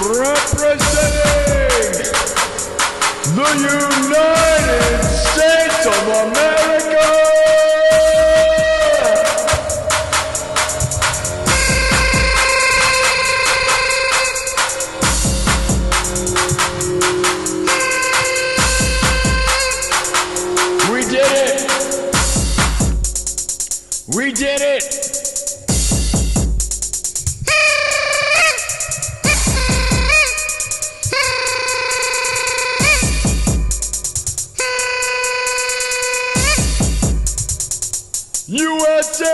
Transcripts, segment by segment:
representing the United States of America. We did it. We did it. USA!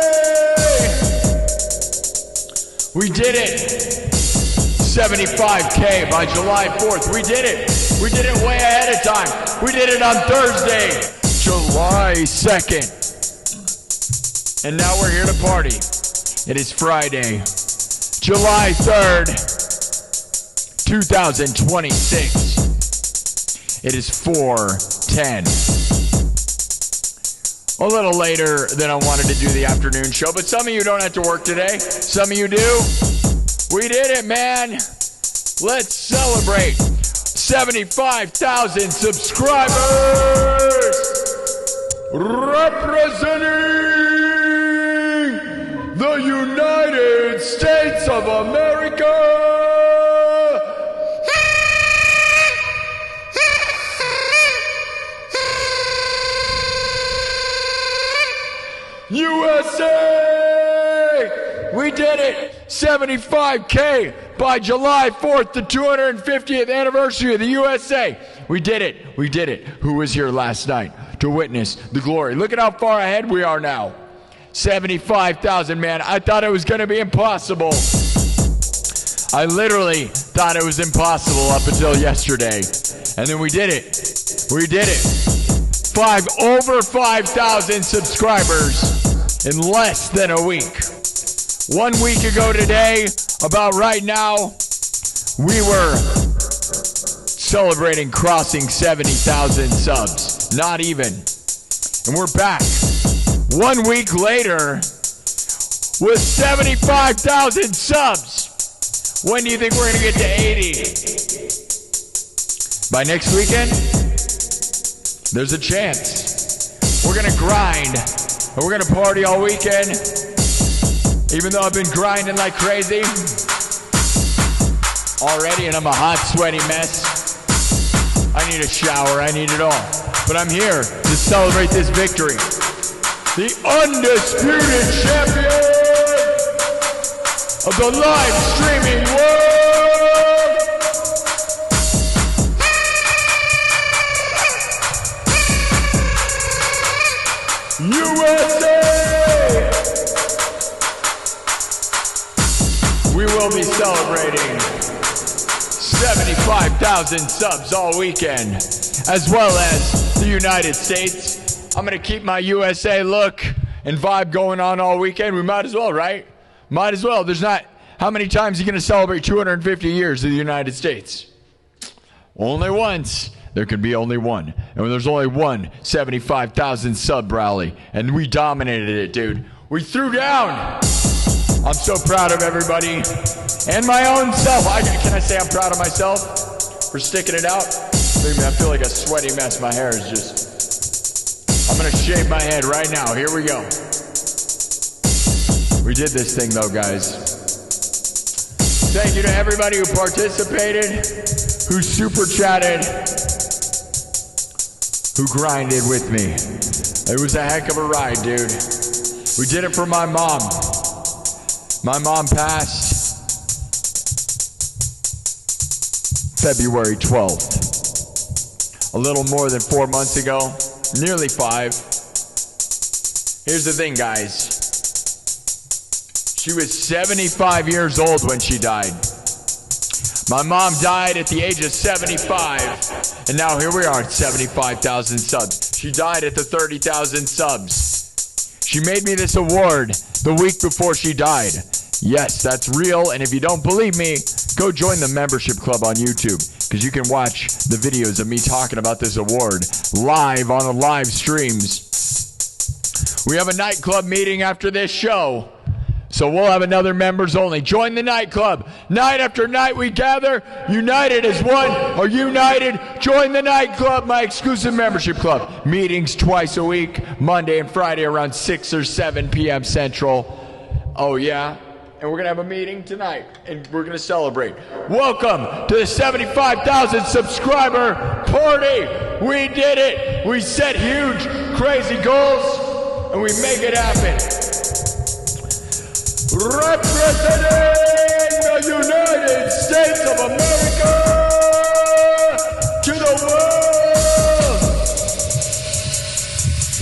We did it. 75K by July 4th. We did it. We did it way ahead of time. We did it on Thursday, July 2nd. And now we're here to party. It is Friday, July 3rd, 2026. It is 4:10. A little later than I wanted to do the afternoon show, but some of you don't have to work today. Some of you do. We did it, man. Let's celebrate 75,000 subscribers. Representing the United States of America. USA! We did it! 75K by July 4th, the 250th anniversary of the USA. We did it. We did it. Who was here last night to witness the glory? Look at how far ahead we are now. 75,000, man. I thought it was going to be impossible. I literally thought it was impossible up until yesterday. And then we did it. We did it. Over 5,000 subscribers in less than a week. 1 week ago today, about right now, we were celebrating crossing 70,000 subs. Not even. And we're back 1 week later with 75,000 subs. When do you think we're going to get to 80? By next weekend? There's a chance. We're going to grind. And we're going to party all weekend. Even though I've been grinding like crazy already, and I'm a hot, sweaty mess. I need a shower. I need it all. But I'm here to celebrate this victory. The undisputed champion of the live streaming world. USA! We will be celebrating 75,000 subs all weekend, as well as the United States. I'm going to keep my USA look and vibe going on all weekend. We might as well, right? Might as well. There's not... How many times are you going to celebrate 250 years of the United States? Only once. There can be only one. And when there's only one 75,000 sub rally, and we dominated it, dude. We threw down. I'm so proud of everybody and my own self. Can I say I'm proud of myself for sticking it out? Believe me, I feel like a sweaty mess. My hair is just... I'm going to shave my head right now. Here we go. We did this thing, though, guys. Thank you to everybody who participated, who super chatted, who grinded with me. It was a heck of a ride, dude. We did it for my mom. My mom passed February 12th. A little more than 4 months ago. Nearly 5. Here's the thing, guys. She was 75 years old when she died. My mom died at the age of 75, and now here we are at 75,000 subs. She died at the 30,000 subs. She made me this award the week before she died. Yes, that's real, and if you don't believe me, go join the membership club on YouTube, because you can watch the videos of me talking about this award live on the live streams. We have a nightclub meeting after this show. So we'll have another members only. Join the nightclub. Night after night we gather, united as one, or united. Join the nightclub, my exclusive membership club. Meetings twice a week, Monday and Friday around 6 or 7 p.m. Central. Oh yeah? And we're going to have a meeting tonight, and we're going to celebrate. Welcome to the 75,000 subscriber party. We did it. We set huge, crazy goals, and we make it happen. Representing the United States of America to the world.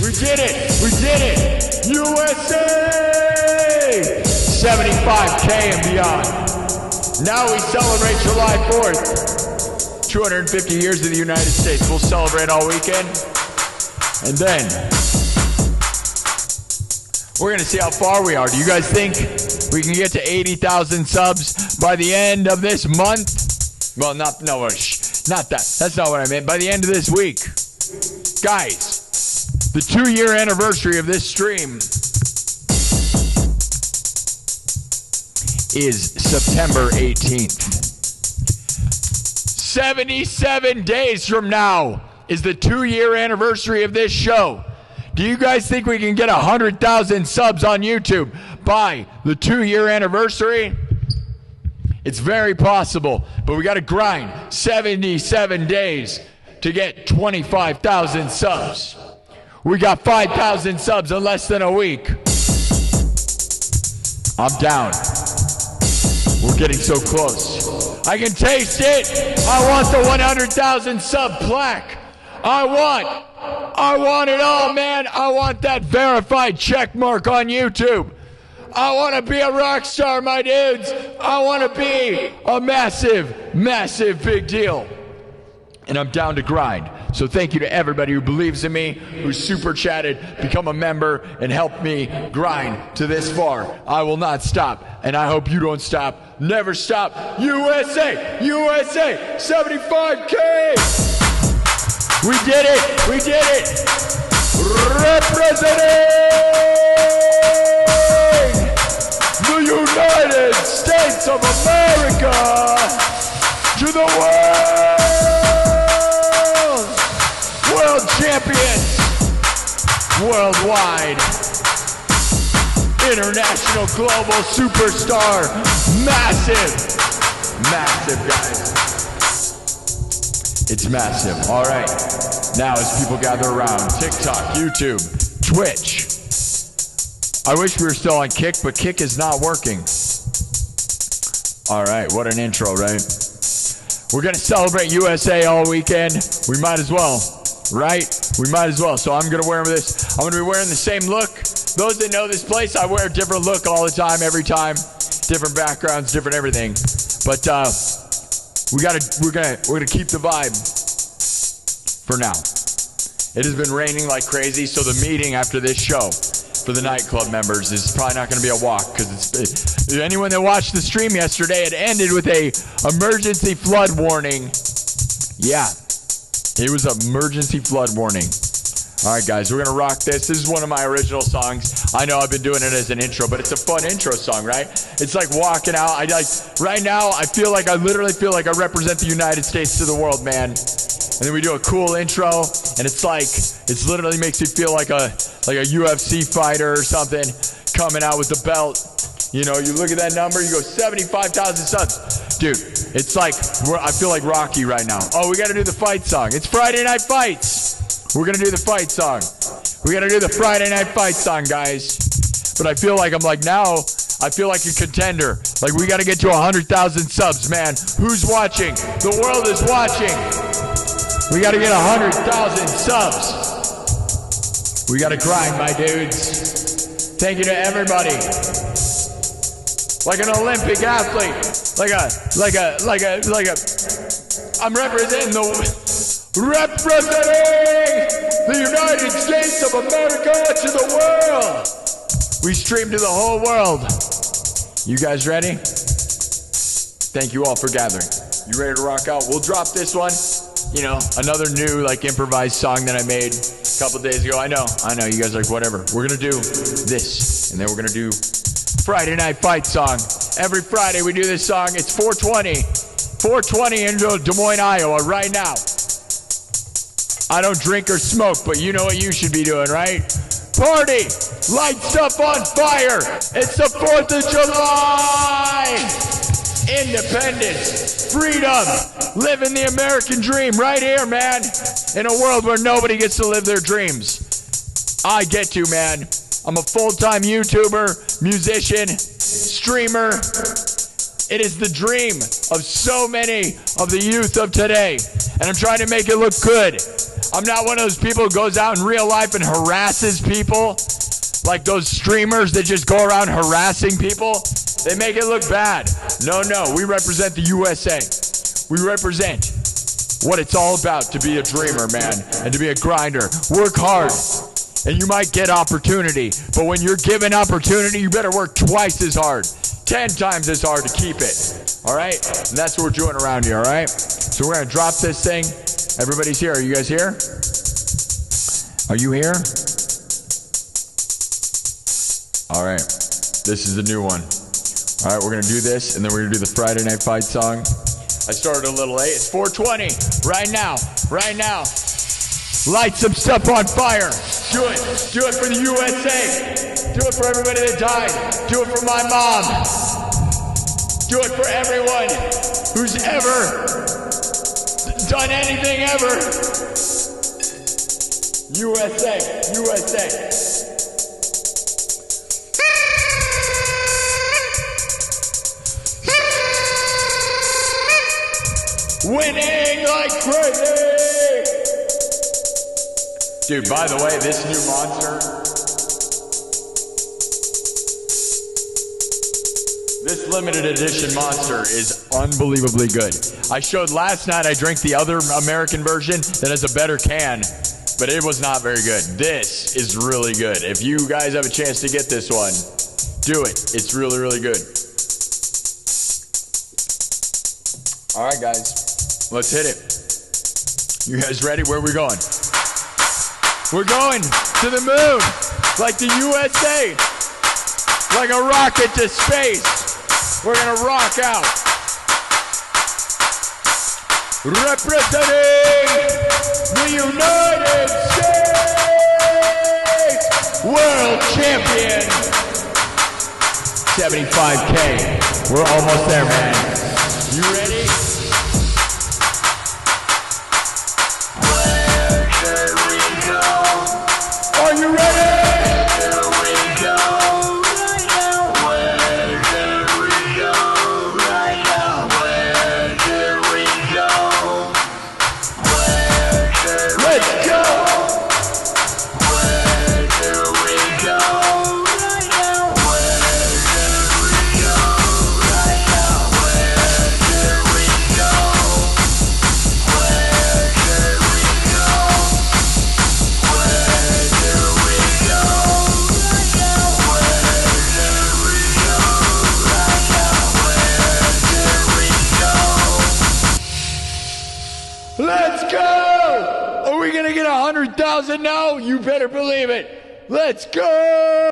We did it. We did it. USA. 75K and beyond. Now we celebrate July 4th. 250 years of the United States. We'll celebrate all weekend. And then we're going to see how far we are. Do you guys think we can get to 80,000 subs by the end of this month? Well, not that. That's not what I meant. By the end of this week. Guys, the 2-year anniversary of this stream is September 18th. 77 days from now is the 2-year anniversary of this show. Do you guys think we can get 100,000 subs on YouTube by the 2-year anniversary? It's very possible, but we got to grind 77 days to get 25,000 subs. We got 5,000 subs in less than a week. I'm down. We're getting so close. I can taste it. I want the 100,000 sub plaque. I want it all, man. I want that verified check mark on YouTube. I want to be a rock star, my dudes. I want to be a massive, massive big deal. And I'm down to grind. So thank you to everybody who believes in me, who super chatted, become a member, and helped me grind to this far. I will not stop, and I hope you don't stop. Never stop. USA! USA! 75K! We did it! We did it! Representing the United States of America to the world! World champions, worldwide, international, global superstar, massive, massive, guys. It's massive. All right. Now as people gather around, TikTok, YouTube, Twitch. I wish we were still on Kick, but Kick is not working. All right. What an intro, right? We're going to celebrate USA all weekend. We might as well. Right? We might as well. So I'm going to wear this. I'm going to be wearing the same look. Those that know this place, I wear a different look all the time, every time. Different backgrounds, different everything. But we're going to keep the vibe for now. It has been raining like crazy, so the meeting after this show for the nightclub members is probably not going to be a walk, because anyone that watched the stream yesterday, it ended with a emergency flood warning. Yeah. It was an emergency flood warning. All right, guys, we're going to rock this. This is one of my original songs. I know I've been doing it as an intro, but it's a fun intro song, right? It's like walking out. Right now, I literally feel like I represent the United States to the world, man. And then we do a cool intro, and it literally makes you feel like a UFC fighter or something coming out with the belt. You know, you look at that number, you go 75,000 subs. Dude, it's like, I feel like Rocky right now. Oh, we got to do the fight song. It's Friday Night Fights. We're going to do the fight song. We got to do the Friday Night Fight song, guys. But I feel like I feel like a contender. Like, we got to get to 100,000 subs, man. Who's watching? The world is watching. We got to get 100,000 subs. We got to grind, my dudes. Thank you to everybody. Like an Olympic athlete, I'm representing the United States of America to the world. We stream to the whole world. You guys ready? Thank you all for gathering. You ready to rock out? We'll drop this one. You know, another new improvised song that I made a couple days ago. I know. You guys are like, whatever. We're gonna do this, and then we're gonna do Friday Night Fight song. Every Friday we do this song. It's 420. 420 in Des Moines, Iowa right now. I don't drink or smoke, but you know what you should be doing, right? Party! Light stuff on fire! It's the 4th of July! Independence, freedom, living the American dream right here, man. In a world where nobody gets to live their dreams. I get to, man. I'm a full-time YouTuber, musician, streamer. It is the dream of so many of the youth of today. And I'm trying to make it look good. I'm not one of those people who goes out in real life and harasses people. Like those streamers that just go around harassing people. They make it look bad. No, we represent the USA. We represent what it's all about to be a dreamer, man. And to be a grinder. Work hard. And you might get opportunity. But when you're given opportunity, you better work twice as hard. 10 times as hard to keep it. All right? And that's what we're doing around here, all right? So we're going to drop this thing. Everybody's here. Are you guys here? Are you here? All right. This is the new one. All right, we're going to do this, and then we're going to do the Friday Night Fight song. I started a little late. It's 420 right now. Right now. Light some stuff on fire. Do it. Do it for the USA. Do it for everybody that died. Do it for my mom. Do it for everyone who's ever done anything ever. USA. USA. Winning like crazy! Dude, by the way, this new monster, this limited edition monster is unbelievably good. I showed last night I drank the other American version that has a better can, but it was not very good. This is really good. If you guys have a chance to get this one, do it. It's really, really good. All right, guys, let's hit it. You guys ready? Where are we going? We're going to the moon, like the USA, like a rocket to space. We're gonna rock out. Representing the United States, world champion, 75K. We're almost there, man. You ready? Are you ready? Where do we go right now? Where do we go right now? Where do we go? Where do we Let's go! Where do we go right now? Where do we go right now? Where do we go? Where do we go? Let's go! Are we gonna get 100,000 now? You better believe it. Let's go!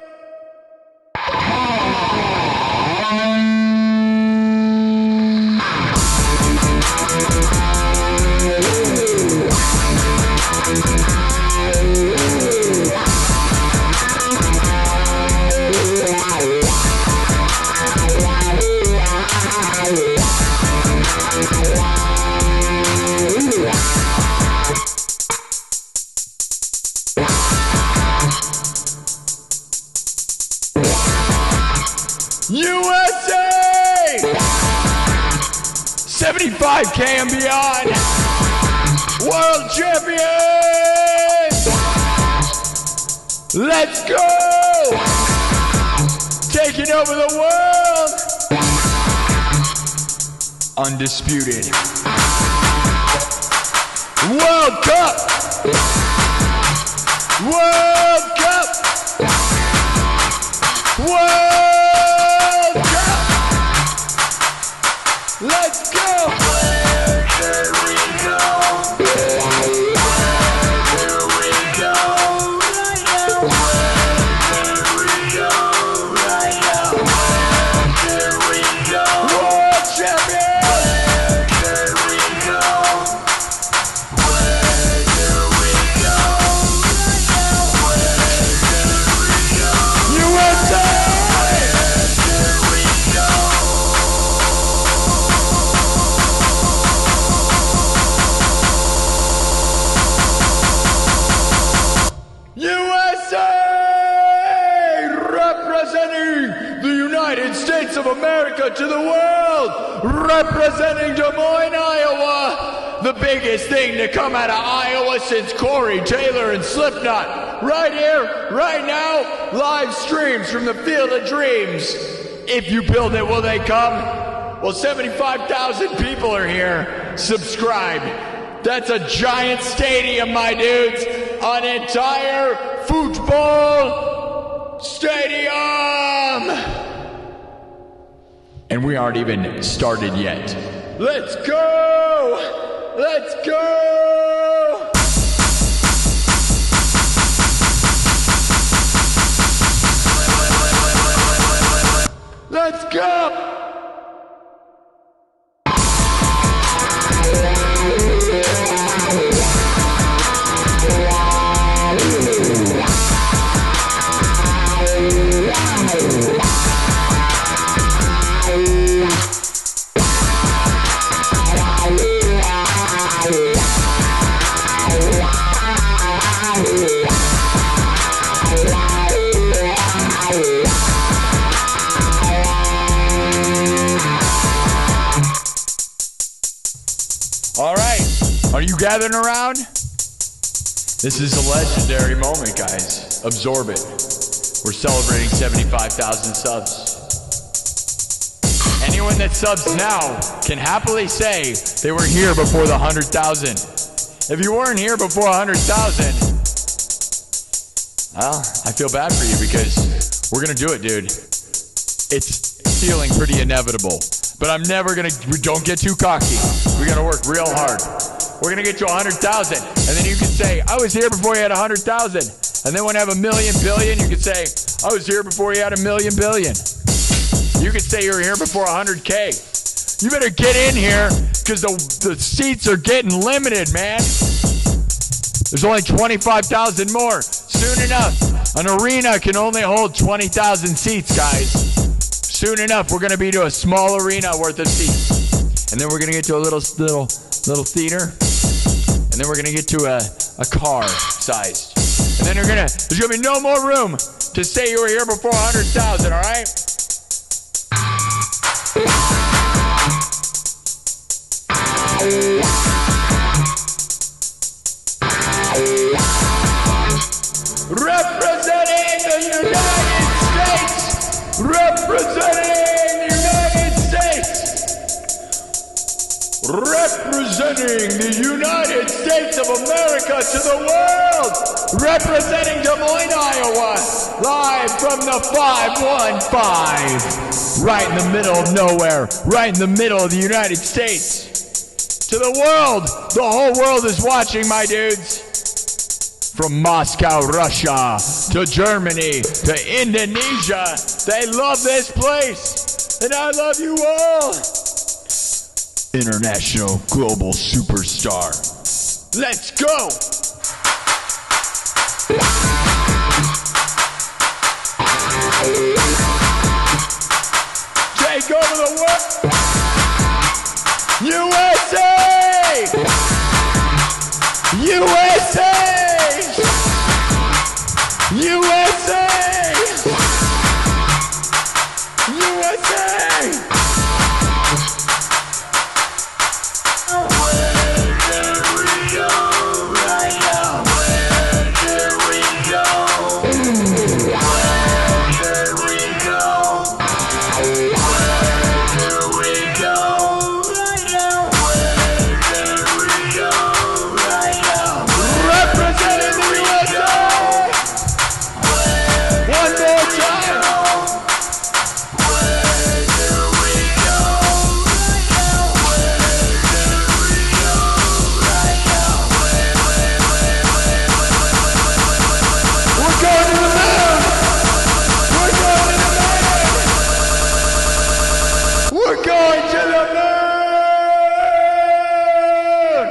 USA! 75K and beyond! World champions! Let's go! Taking over the world! Undisputed. World Cup! World Cup! World Cup! Let's go! Where do we go? Where do we go right now? Where do we go right now? to the world, representing Des Moines, Iowa, the biggest thing to come out of Iowa since Corey Taylor and Slipknot. Right here, right now, live streams from the Field of Dreams. If you build it, will they come? Well, 75,000 people are here. Subscribe. That's a giant stadium, my dudes. An entire football stadium. And we aren't even started yet. Let's go! Let's go! Let's go! All right, are you gathering around? This is a legendary moment, guys. Absorb it. We're celebrating 75,000 subs. Anyone that subs now can happily say they were here before the 100,000. If you weren't here before 100,000, well, I feel bad for you because we're gonna do it, dude. It's feeling pretty inevitable. But I'm never gonna, don't get too cocky. We gotta work real hard. We're gonna get to 100,000. And then you can say, I was here before you had 100,000. And then when I have a million billion, you can say, I was here before you had a million billion. You could say you're here before 100K. You better get in here because the seats are getting limited, man. There's only 25,000 more. Soon enough, an arena can only hold 20,000 seats, guys. Soon enough, we're gonna be to a small arena worth of seats, and then we're gonna get to a little theater, and then we're gonna get to a car sized, and then there's gonna be no more room to say you were here before 100,000. All right. Representing the United States. Representing the United States. Representing the United States of America to the world. Representing Des Moines, Iowa. Live from the 515. Right in the middle of nowhere. Right in the middle of the United States. To the world. The whole world is watching, my dudes. From Moscow, Russia, to Germany, to Indonesia. They love this place, and I love you all. International global superstar. Let's go. Take over the world. USA! USA! USA! USA! Where do we go right now? Where do we go? Where do we go? Where do we go right now? Where do we go right now? Representing the USA! One more time! Where do we go right now? Where do we go right now? We're going to the moon! We're going to the moon! We're going to the moon!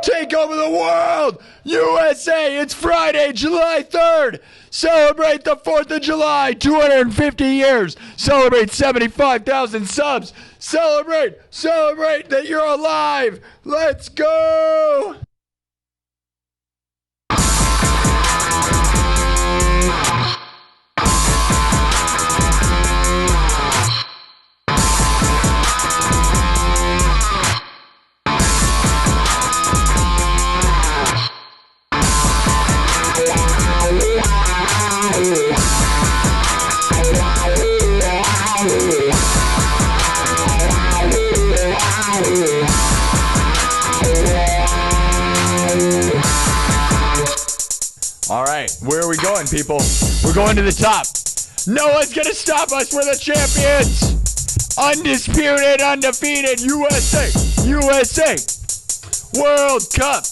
Take over the world! USA! It's Friday, July 3rd! Celebrate the 4th of July, 250 years. Celebrate 75,000 subs. Celebrate that you're alive. Let's go. All right, where are we going, people? We're going to the top. No one's gonna stop us. We're the champions. Undisputed, undefeated, USA, USA, World Cup.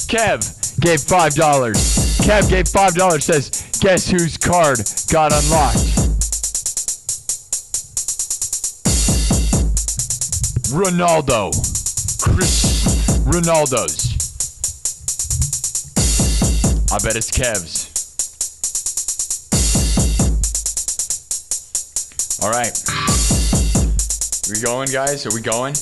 Kev gave $5. Kev gave $5, says, guess whose card got unlocked? Ronaldo. Chris Ronaldo's. I bet it's Kev's. All right. We going, guys? Are we going?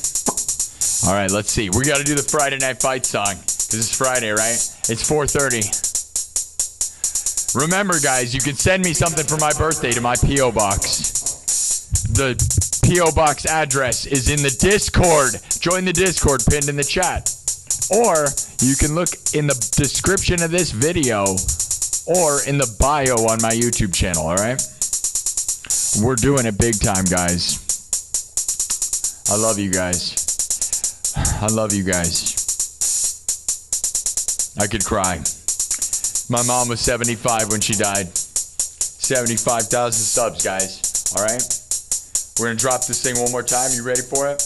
All right, let's see. We got to do the Friday Night Fight song because it's Friday, right? It's 4:30. Remember, guys, you can send me something for my birthday to my P.O. Box. The P.O. Box address is in the Discord. Join the Discord pinned in the chat. Or you can look in the description of this video or in the bio on my YouTube channel, all right? We're doing it big time, guys. I love you guys. I love you guys. I could cry. My mom was 75 when she died. 75,000 subs, guys. All right? We're going to drop this thing one more time. You ready for it?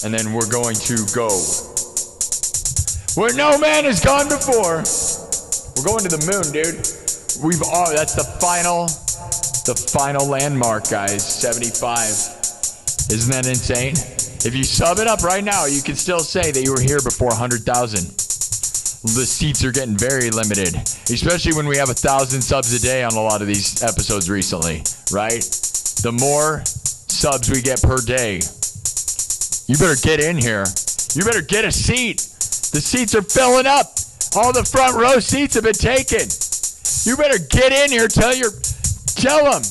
And then we're going to go where no man has gone before. We're going to the moon, dude. That's the final landmark, guys. 75. Isn't that insane? If you sub it up right now, you can still say that you were here before 100,000. The seats are getting very limited, especially when we have 1,000 subs a day on a lot of these episodes recently, right? The more subs we get per day, you better get in here. You better get a seat. The seats are filling up. All the front row seats have been taken. You better get in here. Tell them.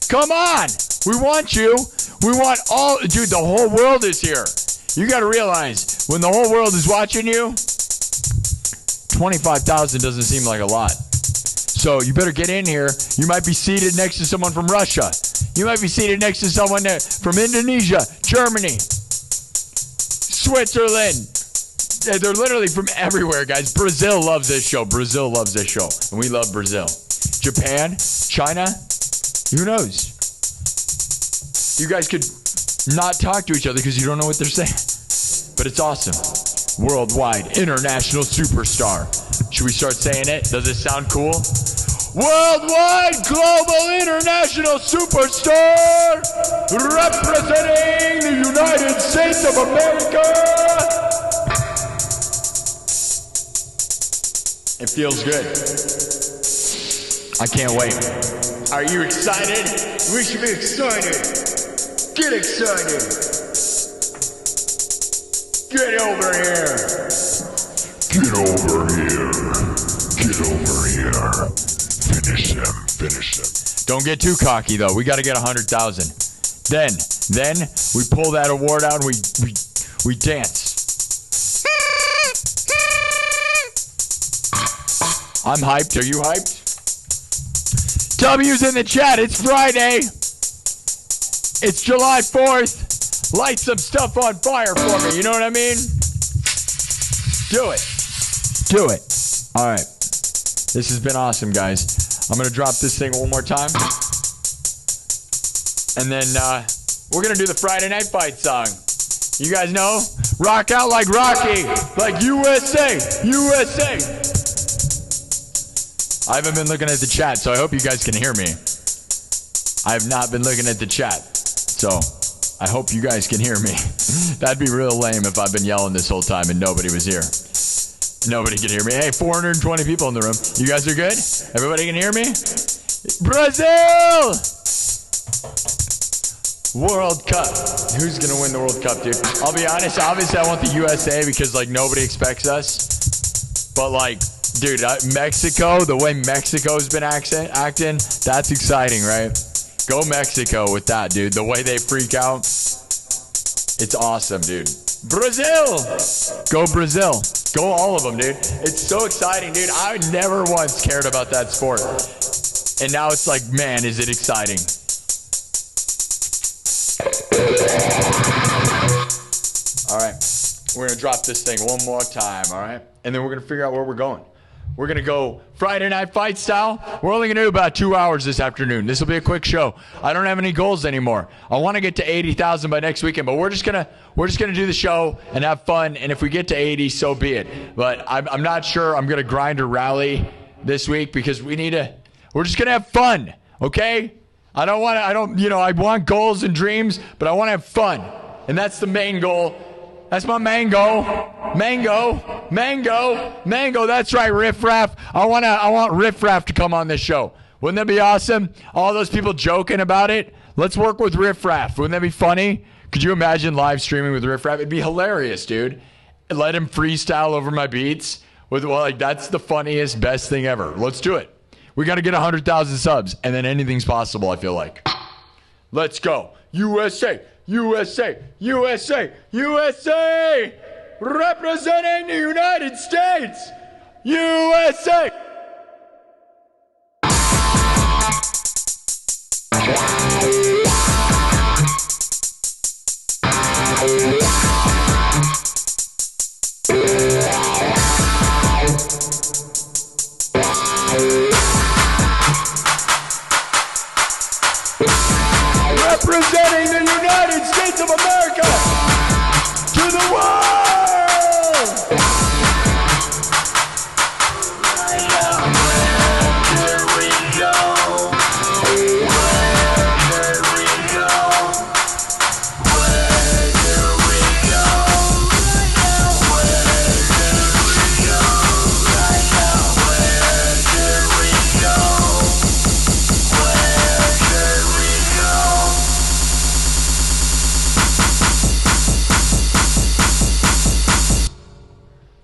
Come on. We want you. We want all. Dude, the whole world is here. You got to realize, when the whole world is watching you, 25,000 doesn't seem like a lot. So you better get in here. You might be seated next to someone from Russia. You might be seated next to someone from Indonesia, Germany, Switzerland. They're literally from everywhere, guys. Brazil loves this show. Brazil loves this show. And we love Brazil. Japan, China, who knows? You guys could not talk to each other because you don't know what they're saying. But it's awesome. Worldwide, international superstar. Should we start saying it? Does it sound cool? Worldwide, global, international superstar, representing the United States of America. It feels good. I can't wait. Are you excited? We should be excited. Get excited. Get over here. Get over here. Get over here. Finish them. Don't get too cocky, though. We got to get 100,000. Then we pull that award out and we dance. I'm hyped. Are you hyped? W's in the chat. It's Friday. It's July 4th. Light some stuff on fire for me. You know what I mean? Do it. All right. This has been awesome, guys. I'm going to drop this thing one more time. And then we're going to do the Friday Night Fight song. You guys know? Rock out like Rocky. Like USA. USA. I haven't been looking at the chat, so I hope you guys can hear me. I have not been looking at the chat, so I hope you guys can hear me. That'd be real lame if I've been yelling this whole time and nobody was here. Nobody can hear me. Hey, 420 people in the room. You guys are good? Everybody can hear me? Brazil! World Cup. Who's going to win the World Cup, dude? I'll be honest. Obviously, I want the USA because, like, nobody expects us. But, like, dude, Mexico, the way Mexico's been acting, that's exciting, right? Go Mexico with that, dude. The way they freak out, it's awesome, dude. Brazil! Go Brazil. Go all of them, dude. It's so exciting, dude. I never once cared about that sport. And now it's like, man, is it exciting. We're going to drop this thing one more time, all right? And then we're going to figure out where we're going. We're going to go Friday Night Fight style. We're only going to do about 2 hours this afternoon. This will be a quick show. I don't have any goals anymore. I want to get to 80,000 by next weekend, but we're just going to do the show and have fun. And if we get to 80, so be it. But I'm not sure I'm going to grind or rally this week because we're just going to have fun, okay? I want goals and dreams, but I want to have fun. And that's the main goal. That's my mango. That's right, Riff Raff. I want Riff Raff to come on this show. Wouldn't that be awesome? All those people joking about it. Let's work with Riff Raff. Wouldn't that be funny? Could you imagine live streaming with Riff Raff? It'd be hilarious, dude. Let him freestyle over my beats. That's the funniest, best thing ever. Let's do it. We got to get 100,000 subs, and then anything's possible, I feel like. Let's go. USA. Representing the United States. USA. Representing the United States of America to the world!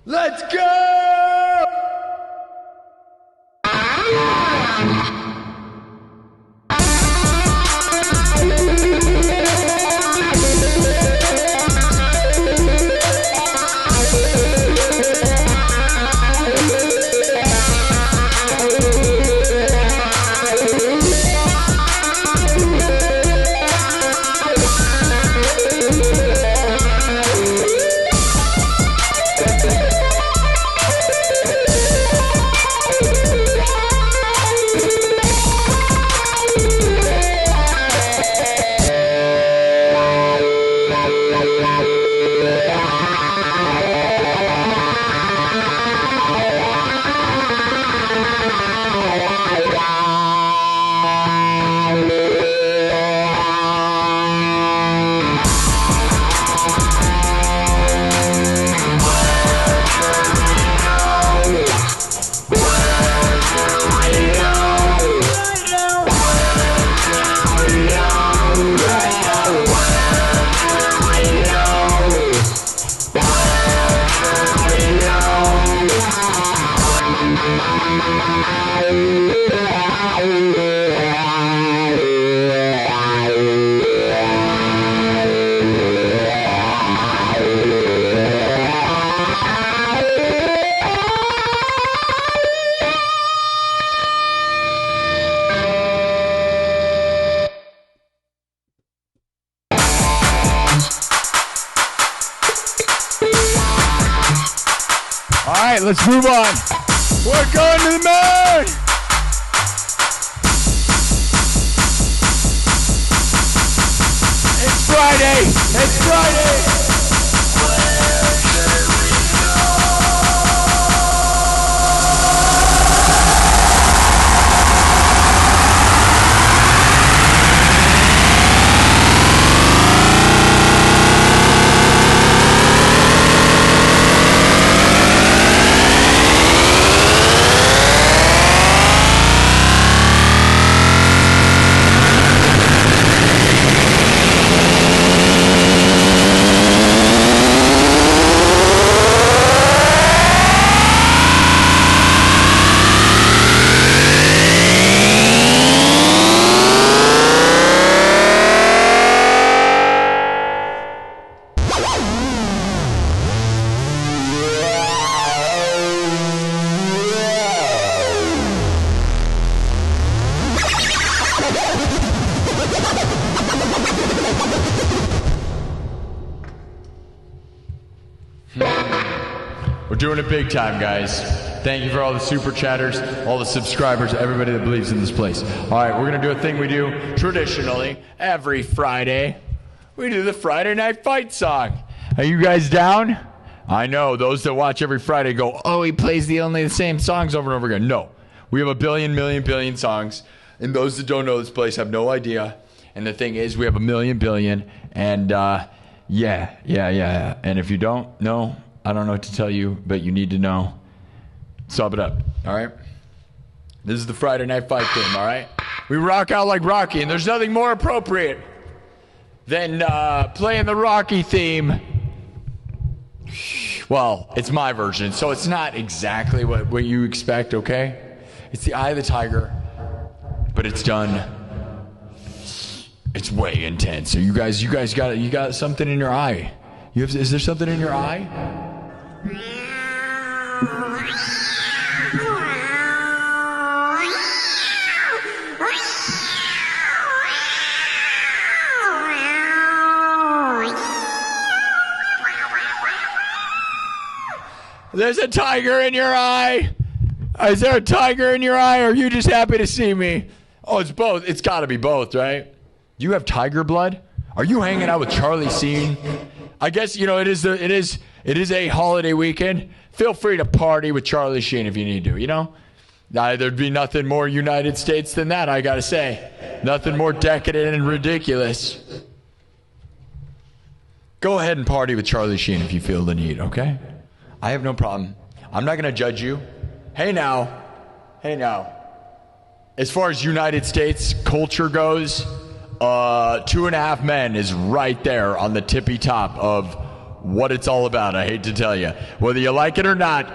Let's go! All right, let's move on. We're going to the moon. It's Friday. It's Friday. We're doing it big time, guys. Thank you for all the super chatters, all the subscribers, everybody that believes in this place. All right, we're going to do a thing we do traditionally every Friday. We do the Friday Night Fight song. Are you guys down? I know those that watch every Friday go, oh, he plays only the same songs over and over again. No, we have a billion songs. And those that don't know this place have no idea. And the thing is, we have a billion. And yeah. And if you don't know, I don't know what to tell you, but you need to know. Sub it up, all right? This is the Friday Night Fight theme, all right? We rock out like Rocky, and there's nothing more appropriate than playing the Rocky theme. Well, it's my version, so it's not exactly what you expect, okay? It's the Eye of the Tiger, but it's done. It's way intense. So you guys got something in your eye. Is there something in your eye? There's a tiger in your eye. Is there a tiger in your eye, or are you just happy to see me? Oh, it's both. It's got to be both, right? Do you have tiger blood? Are you hanging out with Charlie SINN? I guess, you know, it is a holiday weekend. Feel free to party with Charlie SINN if you need to, you know? There'd be nothing more United States than that, I gotta say. Nothing more decadent and ridiculous. Go ahead and party with Charlie SINN if you feel the need, okay? I have no problem. I'm not gonna judge you. Hey now. As far as United States culture goes, 2.5 Men is right there on the tippy top of what it's all about. I hate to tell you. Whether you like it or not,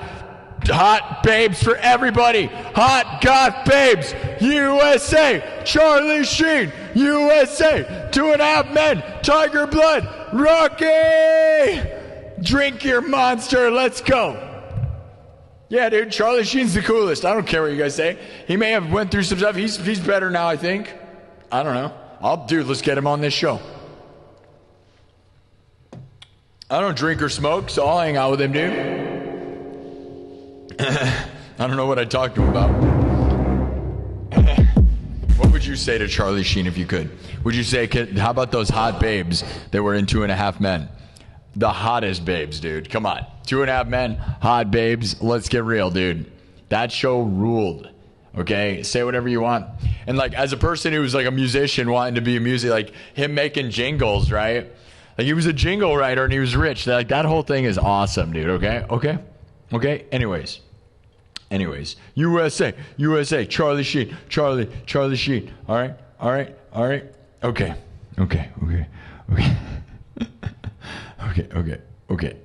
hot babes for everybody. Hot goth babes. USA. Charlie SINN. USA. 2.5 Men. Tiger blood. Rocky. Drink your monster. Let's go. Yeah, dude. Charlie SINN's the coolest. I don't care what you guys say. He may have went through some stuff. He's better now, I think. I don't know. Dude, let's get him on this show. I don't drink or smoke, so I'll hang out with him, dude. I don't know what I'd talk to him about. What would you say to Charlie SINN if you could? Would you say, how about those hot babes that were in 2.5 Men? The hottest babes, dude. Come on. 2.5 Men, hot babes. Let's get real, dude. That show ruled. Okay, say whatever you want. And like, as a person who's like a musician wanting to be a music, like him making jingles, right? Like he was a jingle writer and he was rich. Like that whole thing is awesome, dude. Okay. Anyways, USA, Charlie SINN. All right. Okay.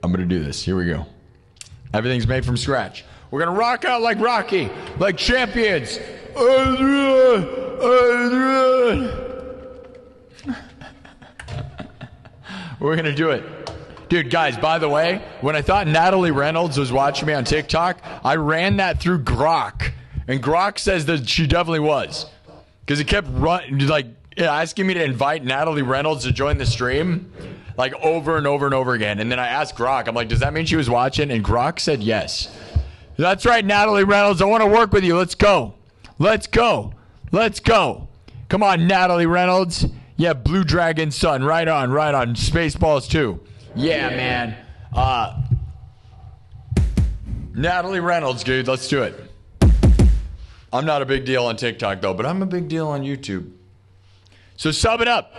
I'm gonna do this. Here we go. Everything's made from scratch. We're going to rock out like Rocky, like champions. We're going to do it. Dude, guys, by the way, when I thought Natalie Reynolds was watching me on TikTok, I ran that through Grok. And Grok says that she definitely was. Because it kept asking me to invite Natalie Reynolds to join the stream, like over and over again. And then I asked Grok, I'm like, does that mean she was watching? And Grok said yes. That's right, Natalie Reynolds. I want to work with you. Let's go. Come on, Natalie Reynolds. Yeah, Blue Dragon Sun. Right on. Spaceballs too. Yeah, man. Natalie Reynolds, dude. Let's do it. I'm not a big deal on TikTok, though, but I'm a big deal on YouTube. So sub it up.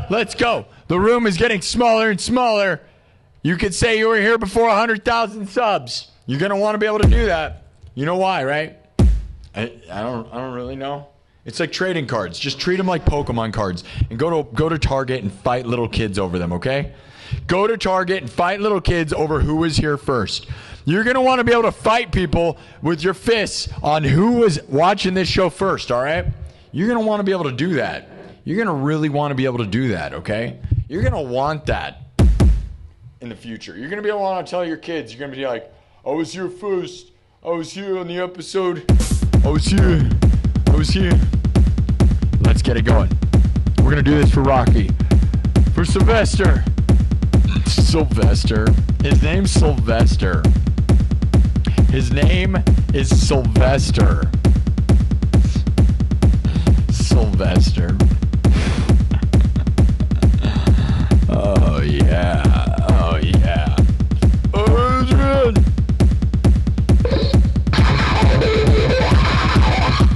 Let's go. The room is getting smaller and smaller. You could say you were here before 100,000 subs. You're going to want to be able to do that. You know why, right? I don't really know. It's like trading cards. Just treat them like Pokemon cards and go to Target and fight little kids over them, okay? Go to Target and fight little kids over who was here first. You're going to want to be able to fight people with your fists on who was watching this show first, all right? You're going to want to be able to do that. You're going to really want to be able to do that, okay? You're going to want that in the future. You're going to be able to want to tell your kids. You're going to be like, I was here first. I was here on the episode. I was here. Let's get it going. We're going to do this for Rocky. For Sylvester. His name's Sylvester. His name is Sylvester. Sylvester. Oh, yeah. Oh, yeah.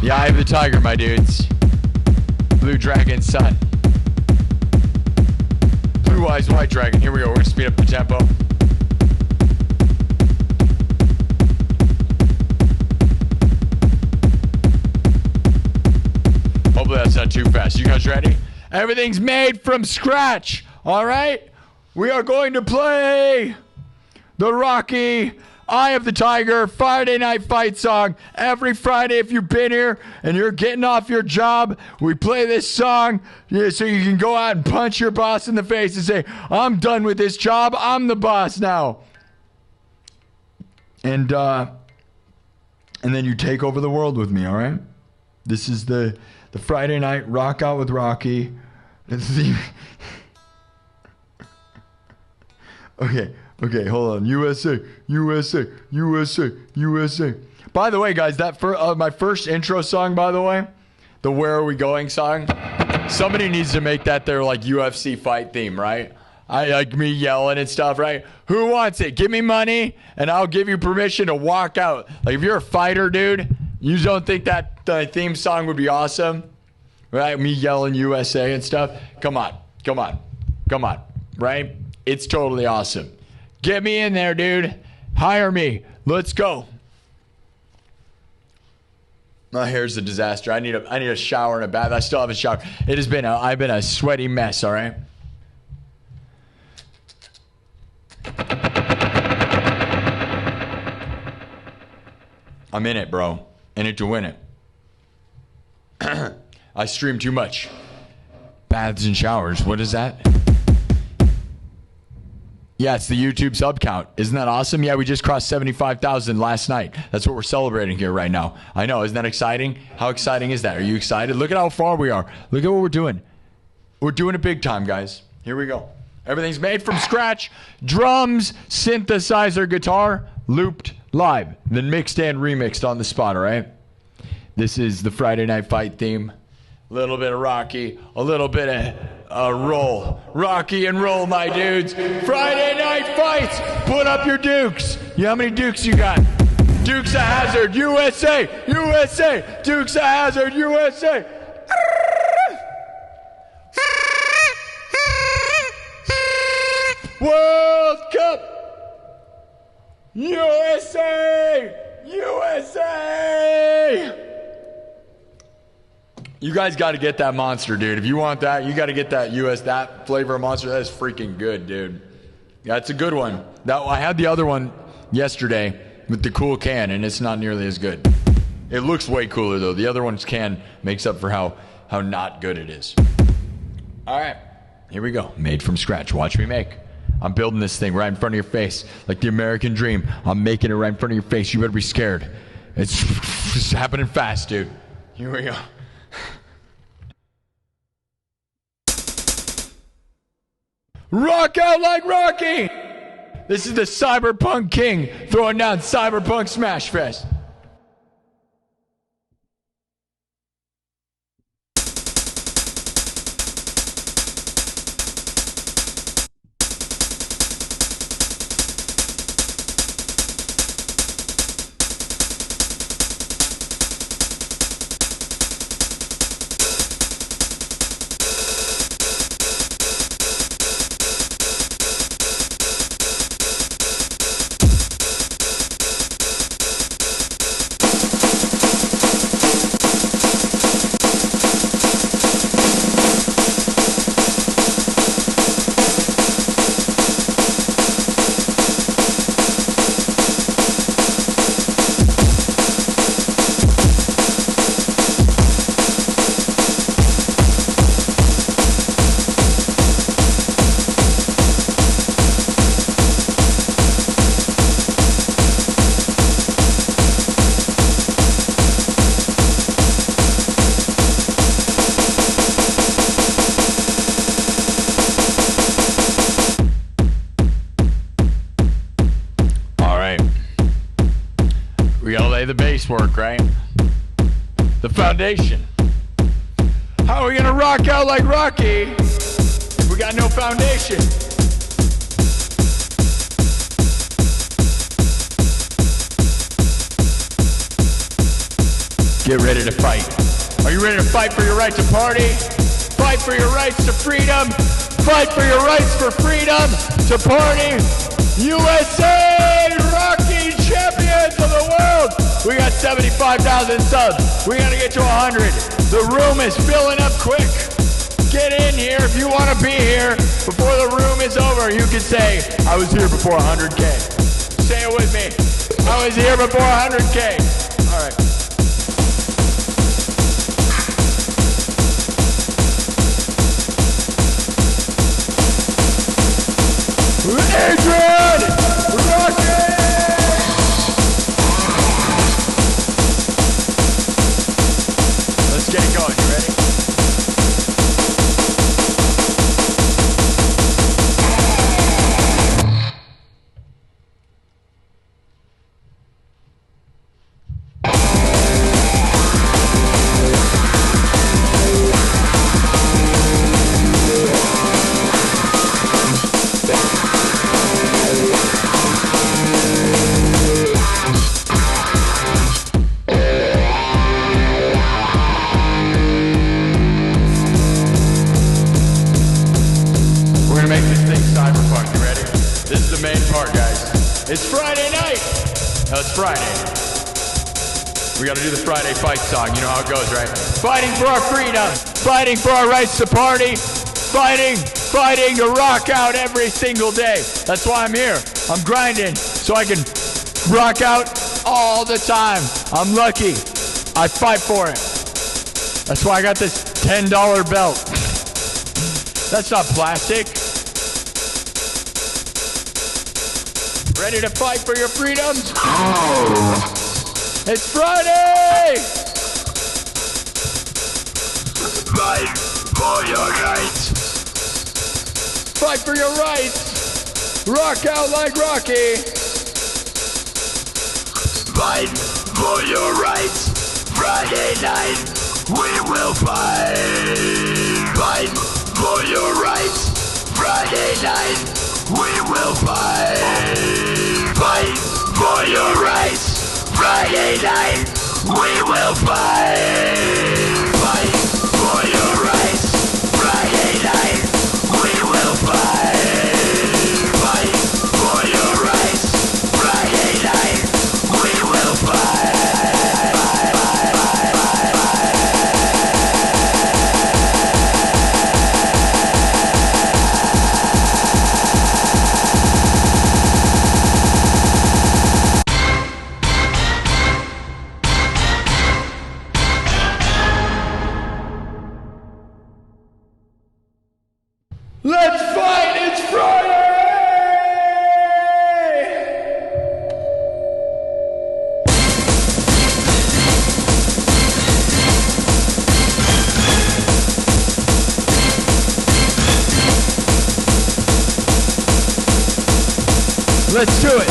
The Eye of the Tiger, my dudes. Blue Dragon Sun. Blue Eyes White Dragon. Here we go. We're going to speed up the tempo. Hopefully that's not too fast. You guys ready? Everything's made from scratch. All right? We are going to play the Rocky Eye of the Tiger Friday Night Fight song. Every Friday, if you've been here and you're getting off your job, we play this song so you can go out and punch your boss in the face and say, I'm done with this job. I'm the boss now. And then you take over the world with me, all right? This is the Friday night rock out with Rocky. Okay, hold on. USA. By the way, guys, that my first intro song, by the way, the Where Are We Going song, somebody needs to make that their like UFC fight theme, right? I like me yelling and stuff, right? Who wants it? Give me money and I'll give you permission to walk out. Like if you're a fighter, dude, you don't think that the theme song would be awesome? Right? Me yelling USA and stuff. Come on. Right? It's totally awesome. Get me in there, dude. Hire me. Let's go. My hair's a disaster. I need a shower and a bath. I still haven't showered. I've been a sweaty mess, all right? I'm in it, bro. In it to win it. I stream too much. Baths and showers. What is that? Yeah, it's the YouTube sub count. Isn't that awesome? Yeah, we just crossed 75,000 last night. That's what we're celebrating here right now. I know. Isn't that exciting? How exciting is that? Are you excited? Look at how far we are. Look at what we're doing. We're doing it big time, guys. Here we go. Everything's made from scratch. Drums, synthesizer, guitar, looped live. Then mixed and remixed on the spot, all right? This is the Friday Night Fight theme. A little bit of Rocky, a little bit of roll. Rocky and roll, my dudes. Friday Night Fights. Put up your dukes. You know how many dukes you got? Dukes of Hazzard, USA. Dukes of Hazzard, USA. World Cup. USA. You guys got to get that monster, dude. If you want that, you got to get that flavor of monster. That is freaking good, dude. Yeah, it's a good one. I had the other one yesterday with the cool can, and it's not nearly as good. It looks way cooler, though. The other one's can makes up for how not good it is. All right, here we go. Made from scratch. Watch me make. I'm building this thing right in front of your face, like the American dream. I'm making it right in front of your face. You better be scared. It's happening fast, dude. Here we go. Rock out like Rocky! This is the Cyberpunk King throwing down Cyberpunk Smash Fest. the base work, right? The foundation. How are we gonna rock out like Rocky if we got no foundation? Get ready to fight. Are you ready to fight for your right to party? Fight for your rights to freedom. Fight for your rights for freedom to party. USA Rocky champions of the world. We got 75,000 subs. We gotta get to 100. The room is filling up quick. Get in here if you want to be here before the room is over. You can say, I was here before 100K. Say it with me. I was here before 100K. All right. Adrian! Rocky! Let's get it going. You ready? It's Friday night. No, it's Friday. We gotta do the Friday fight song. You know how it goes, right? Fighting for our freedom. Fighting for our rights to party. Fighting to rock out every single day. That's why I'm here. I'm grinding so I can rock out all the time. I'm lucky. I fight for it. That's why I got this $10 belt. That's not plastic. Ready to fight for your freedoms? It's Friday! Fight for your rights. Fight for your rights. Rock out like Rocky. Fight for your rights. Friday night, we will fight. Fight for your rights. Friday night, we will fight. Fight for your rights. Friday night, we will fight. Fight for your rights. Friday night, we will fight. Fight for your rights. Friday night, we will fight. Let's fight! It's Friday! Let's do it!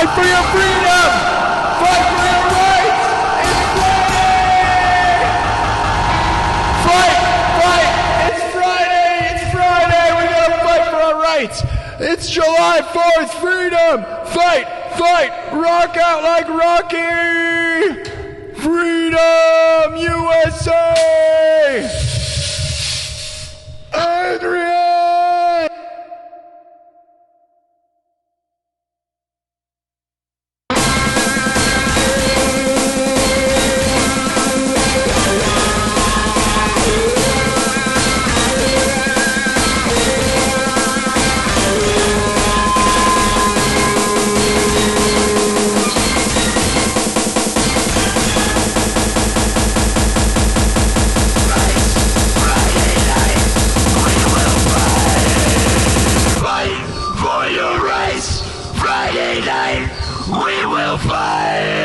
Fight for your freedom! Fight for your rights! It's Friday! Fight! It's Friday! It's Friday! We gotta fight for our rights! It's July 4th! Freedom! Fight! Rock out like Rocky! Freedom! USA! Adrian! We will fight!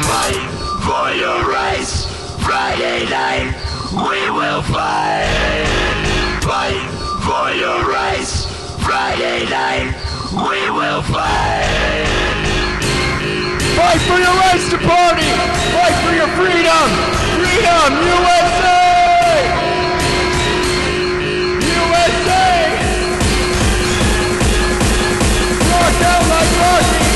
Fight for your rights, Friday night, we will fight. Fight for your rights, Friday night, we will fight. Fight for your rights to party! Fight for your freedom! Freedom, USA! USA! Rock out like Rocky!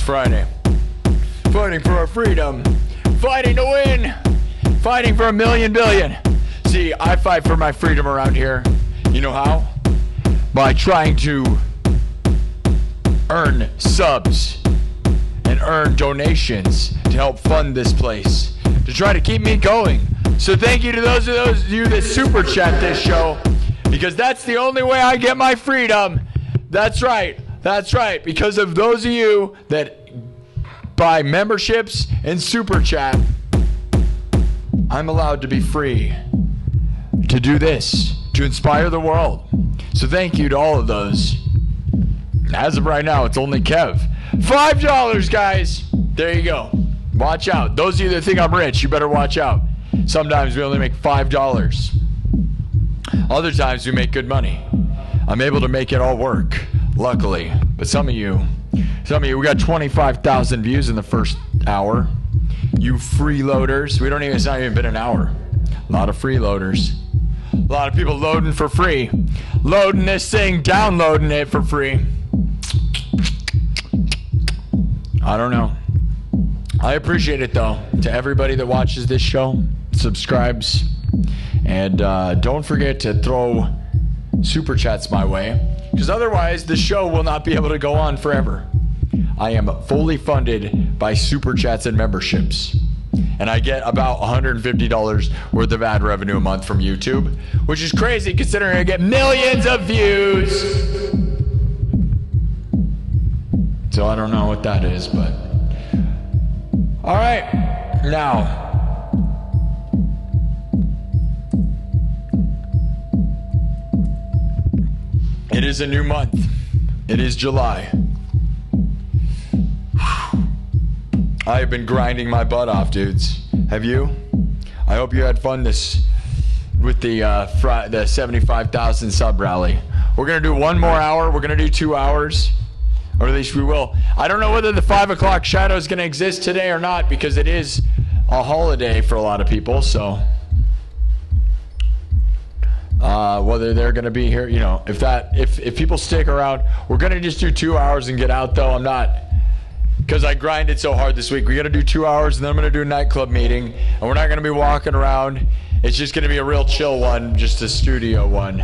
Friday. Fighting for our freedom. Fighting to win. Fighting for 1,000,000 billion. See, I fight for my freedom around here. You know how? By trying to earn subs and earn donations to help fund this place, to try to keep me going. So thank you to those of you that super chat this show, because that's the only way I get my freedom. That's right. That's right. Because of those of you that buy memberships and super chat, I'm allowed to be free to do this, to inspire the world. So thank you to all of those. As of right now, it's only Kev. $5, guys. There you go. Watch out. Those of you that think I'm rich, you better watch out. Sometimes we only make $5. Other times we make good money. I'm able to make it all work, luckily. But some of you, we got 25,000 views in the first hour. You freeloaders. It's not even been an hour. A lot of freeloaders. A lot of people loading for free. Loading this thing, downloading it for free. I don't know. I appreciate it, though, to everybody that watches this show, subscribes, and don't forget to throw super chats my way, because otherwise the show will not be able to go on forever. I am fully funded by super chats and memberships, and I get about $150 worth of ad revenue a month from YouTube, which is crazy considering I get millions of views. So I don't know what that is, but all right, now it is a new month. It is July. I have been grinding my butt off, dudes. Have you? I hope you had fun with the 75,000 sub rally. We're gonna do one more hour. We're gonna do 2 hours, or at least we will. I don't know whether the 5 o'clock shadow is gonna exist today or not, because it is a holiday for a lot of people. So whether they're gonna be here, if people stick around, we're gonna just do 2 hours and get out. Though I'm not. Because I grinded so hard this week. We got to do 2 hours, and then I'm going to do a nightclub meeting. And we're not going to be walking around. It's just going to be a real chill one, just a studio one.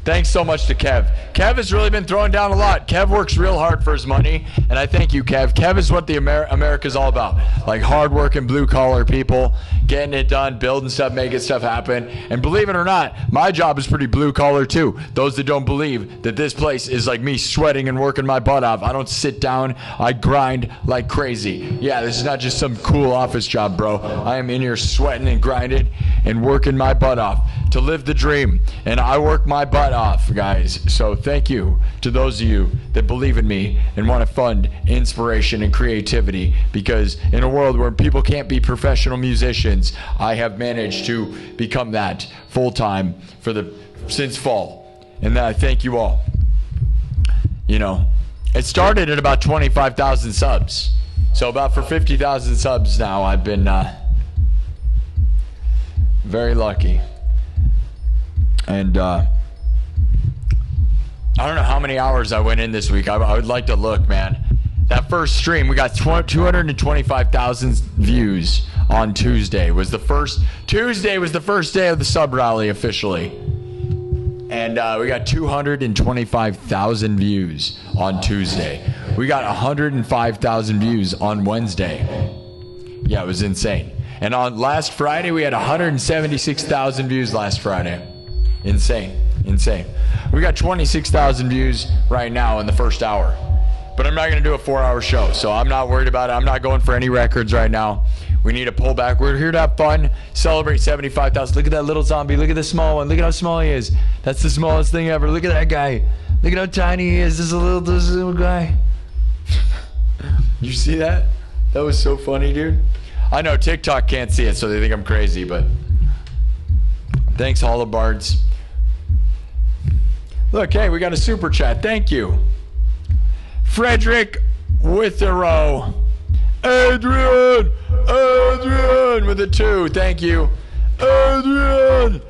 Thanks so much to Kev. Kev has really been throwing down a lot. Kev works real hard for his money, and I thank you, Kev. Kev is what the America's all about. Like hard-working, blue-collar people, getting it done, building stuff, making stuff happen. And believe it or not, my job is pretty blue-collar too. Those that don't believe that this place is like me sweating and working my butt off. I don't sit down. I grind like crazy. Yeah, this is not just some cool office job, bro. I am in here sweating and grinding and working my butt off to live the dream. And I work my butt off, guys. So thank you to those of you that believe in me and want to fund inspiration and creativity, because in a world where people can't be professional musicians, I have managed to become that full-time since fall. And I thank you all. It started at about 25,000 subs. So about for 50,000 subs now, I've been very lucky. And I don't know how many hours I went in this week. I would like to look, man. That first stream, we got 225,000 views on Tuesday. Tuesday was the first day of the sub rally officially. And we got 225,000 views on Tuesday. We got 105,000 views on Wednesday. Yeah, it was insane. And on last Friday, we had 176,000 views last Friday. Insane. We got 26,000 views right now in the first hour. But I'm not going to do a 4-hour show, so I'm not worried about it. I'm not going for any records right now. We need to pull back. We're here to have fun, celebrate 75,000. Look at that little zombie. Look at the small one. Look at how small he is. That's the smallest thing ever. Look at that guy. Look at how tiny he is. This little guy. You see that? That was so funny, dude. I know TikTok can't see it, so they think I'm crazy, but thanks, Holobards. Look, hey, we got a super chat. Thank you. Frederick Withero. Adrian with a 2. Thank you. Adrian.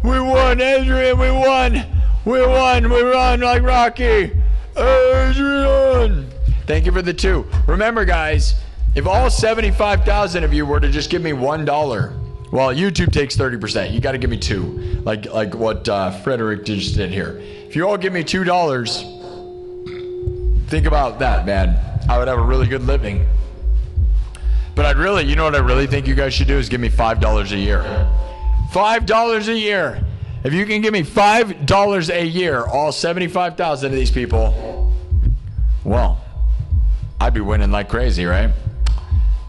We won, Adrian. We won. We won. We run like Rocky. Adrian. Thank you for the 2. Remember, guys, if all 75,000 of you were to just give me $1, well, YouTube takes 30%. You got to give me 2, like what Frederick just did here. If you all give me $2, think about that, man. I would have a really good living. But I'd really, you know what I really think you guys should do is give me $5 a year. $5 a year. If you can give me $5 a year, all 75,000 of these people, well, I'd be winning like crazy, right?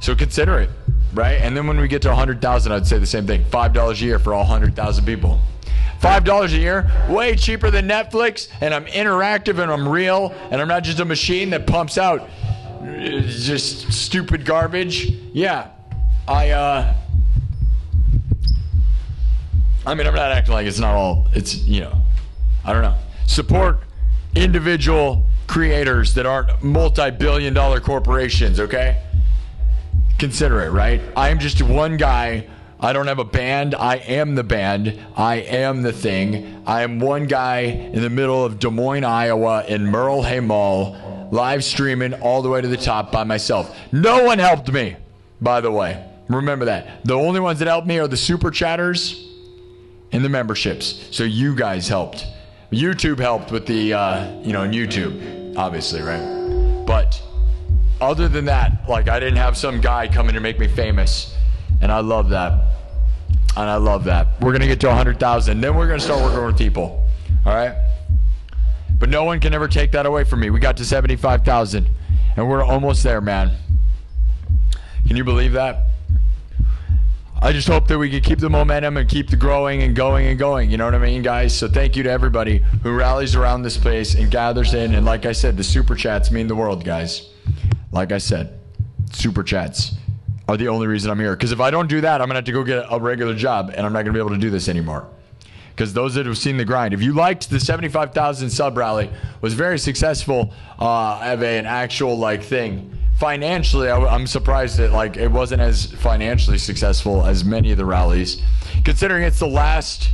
So consider it, right? And then when we get to 100,000, I'd say the same thing. $5 a year for all 100,000 people. $5 a year, way cheaper than Netflix, and I'm interactive and I'm real, and I'm not just a machine that pumps out just stupid garbage. Yeah, I mean, I'm not acting like it's not all, it's, you know, I don't know. Support individual creators that aren't multi-billion-dollar corporations, okay? Consider it, right? I am just one guy. I don't have a band. I am the band. I am the thing. I am one guy in the middle of Des Moines, Iowa, in Merle Hay Mall, live streaming all the way to the top by myself. No one helped me, by the way. Remember that. The only ones that helped me are the super chatters and the memberships. So you guys helped. YouTube helped with the, YouTube, obviously, right? But other than that, like, I didn't have some guy come in and make me famous. And I love that. And I love that. We're going to get to 100,000. Then we're going to start working with people. All right? But no one can ever take that away from me. We got to 75,000. And we're almost there, man. Can you believe that? I just hope that we can keep the momentum and keep the growing and going and going. You know what I mean, guys? So thank you to everybody who rallies around this place and gathers in. And like I said, the super chats mean the world, guys. Like I said, super chats are the only reason I'm here. Because if I don't do that, I'm going to have to go get a regular job, and I'm not going to be able to do this anymore. Because those that have seen the grind, if you liked the 75,000 sub rally, was very successful of an actual like thing. Financially, I'm surprised that like it wasn't as financially successful as many of the rallies, considering it's the last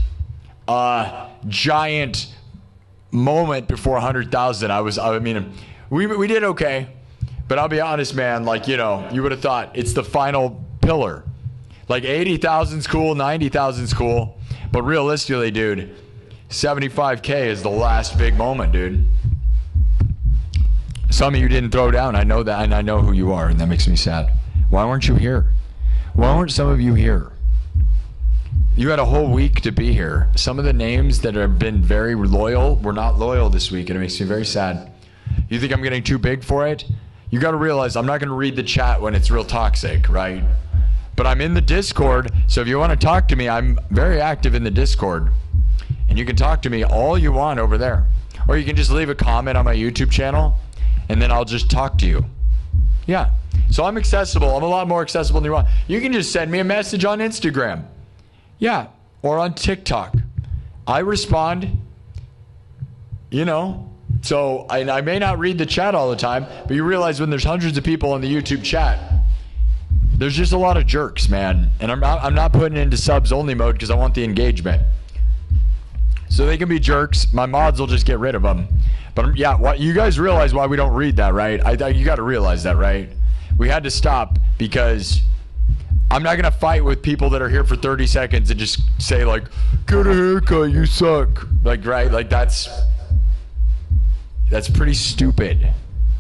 giant moment before 100,000. I mean, we did okay, but I'll be honest, man. Like, you know, you would have thought it's the final pillar. Like 80,000's cool, 90,000's cool, but realistically, dude, 75K is the last big moment, dude. Some of you didn't throw down. I know that, and I know who you are, and that makes me sad. Why weren't you here? Why weren't some of you here? You had a whole week to be here. Some of the names that have been very loyal were not loyal this week, and it makes me very sad. You think I'm getting too big for it? You got to realize I'm not going to read the chat when it's real toxic, right? But I'm in the Discord, so if you want to talk to me, I'm very active in the Discord. And you can talk to me all you want over there. Or you can just leave a comment on my YouTube channel, and then I'll just talk to you. Yeah. So I'm accessible. I'm a lot more accessible than you want. You can just send me a message on Instagram. Yeah. Or on TikTok. I respond. You know. So I may not read the chat all the time, but you realize when there's hundreds of people on the YouTube chat, there's just a lot of jerks, man. And I'm not putting it into subs only mode because I want the engagement. So they can be jerks. My mods will just get rid of them. But yeah, you guys realize why we don't read that, right? You got to realize that, right? We had to stop because I'm not going to fight with people that are here for 30 seconds and just say like, get a haircut, you suck. Like, right? Like that's pretty stupid.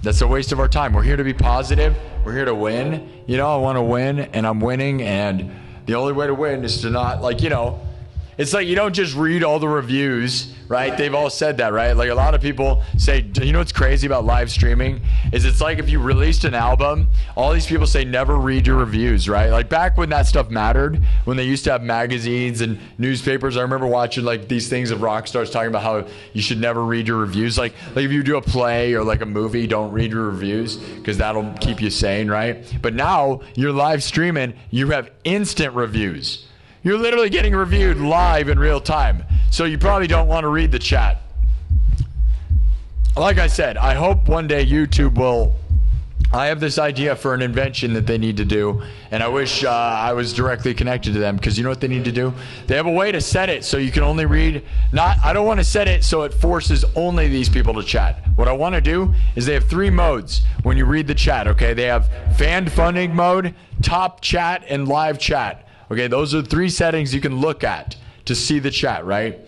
That's a waste of our time. We're here to be positive. We're here to win. You know, I want to win, and I'm winning, and the only way to win is to not, like, you know, it's like you don't just read all the reviews, right? They've all said that, right? Like a lot of people say, you know what's crazy about live streaming is it's like if you released an album, all these people say never read your reviews, right? Like back when that stuff mattered, when they used to have magazines and newspapers, I remember watching like these things of rock stars talking about how you should never read your reviews. Like if you do a play or like a movie, don't read your reviews because that'll keep you sane, right? But now you're live streaming, you have instant reviews. You're literally getting reviewed live in real time. So you probably don't want to read the chat. Like I said, I hope one day YouTube will I have this idea for an invention that they need to do, and I wish I was directly connected to them, because you know what they need to do? They have a way to set it so you can only read. I don't want to set it so it forces only these people to chat. What I want to do is they have 3 modes when you read the chat, okay? They have fan funding mode, top chat, and live chat. Okay, those are 3 settings you can look at to see the chat, right?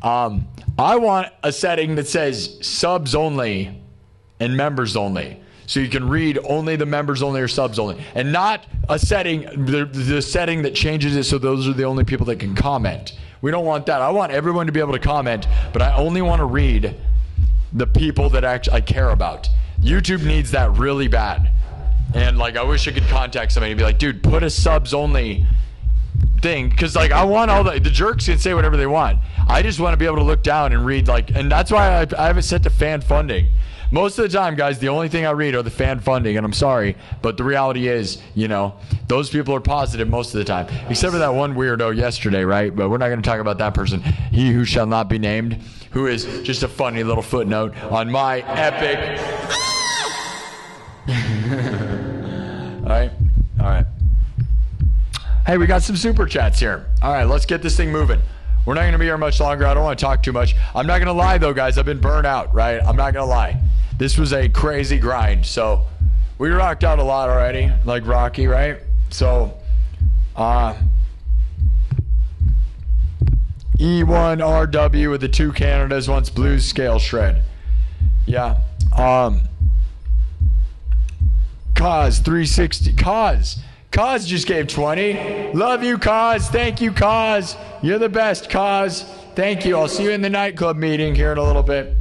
I want a setting that says subs only and members only. So you can read only the members only or subs only, and not a setting, the setting that changes it so those are the only people that can comment. We don't want that. I want everyone to be able to comment, but I only want to read the people that actually I care about. YouTube needs that really bad. And like, I wish I could contact somebody and be like, dude, put a subs only thing, because like, I want all the jerks can say whatever they want. I just want to be able to look down and read, like, and that's why I have it set to fan funding. Most of the time, guys, the only thing I read are the fan funding, and I'm sorry, but the reality is, you know, those people are positive most of the time, except for that one weirdo yesterday, right? But we're not going to talk about that person. He who shall not be named, who is just a funny little footnote on my epic. All right. Hey, we got some super chats here. All right, let's get this thing moving. We're not going to be here much longer. I don't want to talk too much. I'm not going to lie, though, guys. I've been burnt out, right? I'm not going to lie. This was a crazy grind. So we rocked out a lot already, like Rocky, right? So E1RW with the 2 Canadas wants blues scale shred. Yeah. Cause 360. Cause just gave 20. Love you, Cause. Thank you, Cause. You're the best, Cause. Thank you. I'll see you in the nightclub meeting here in a little bit.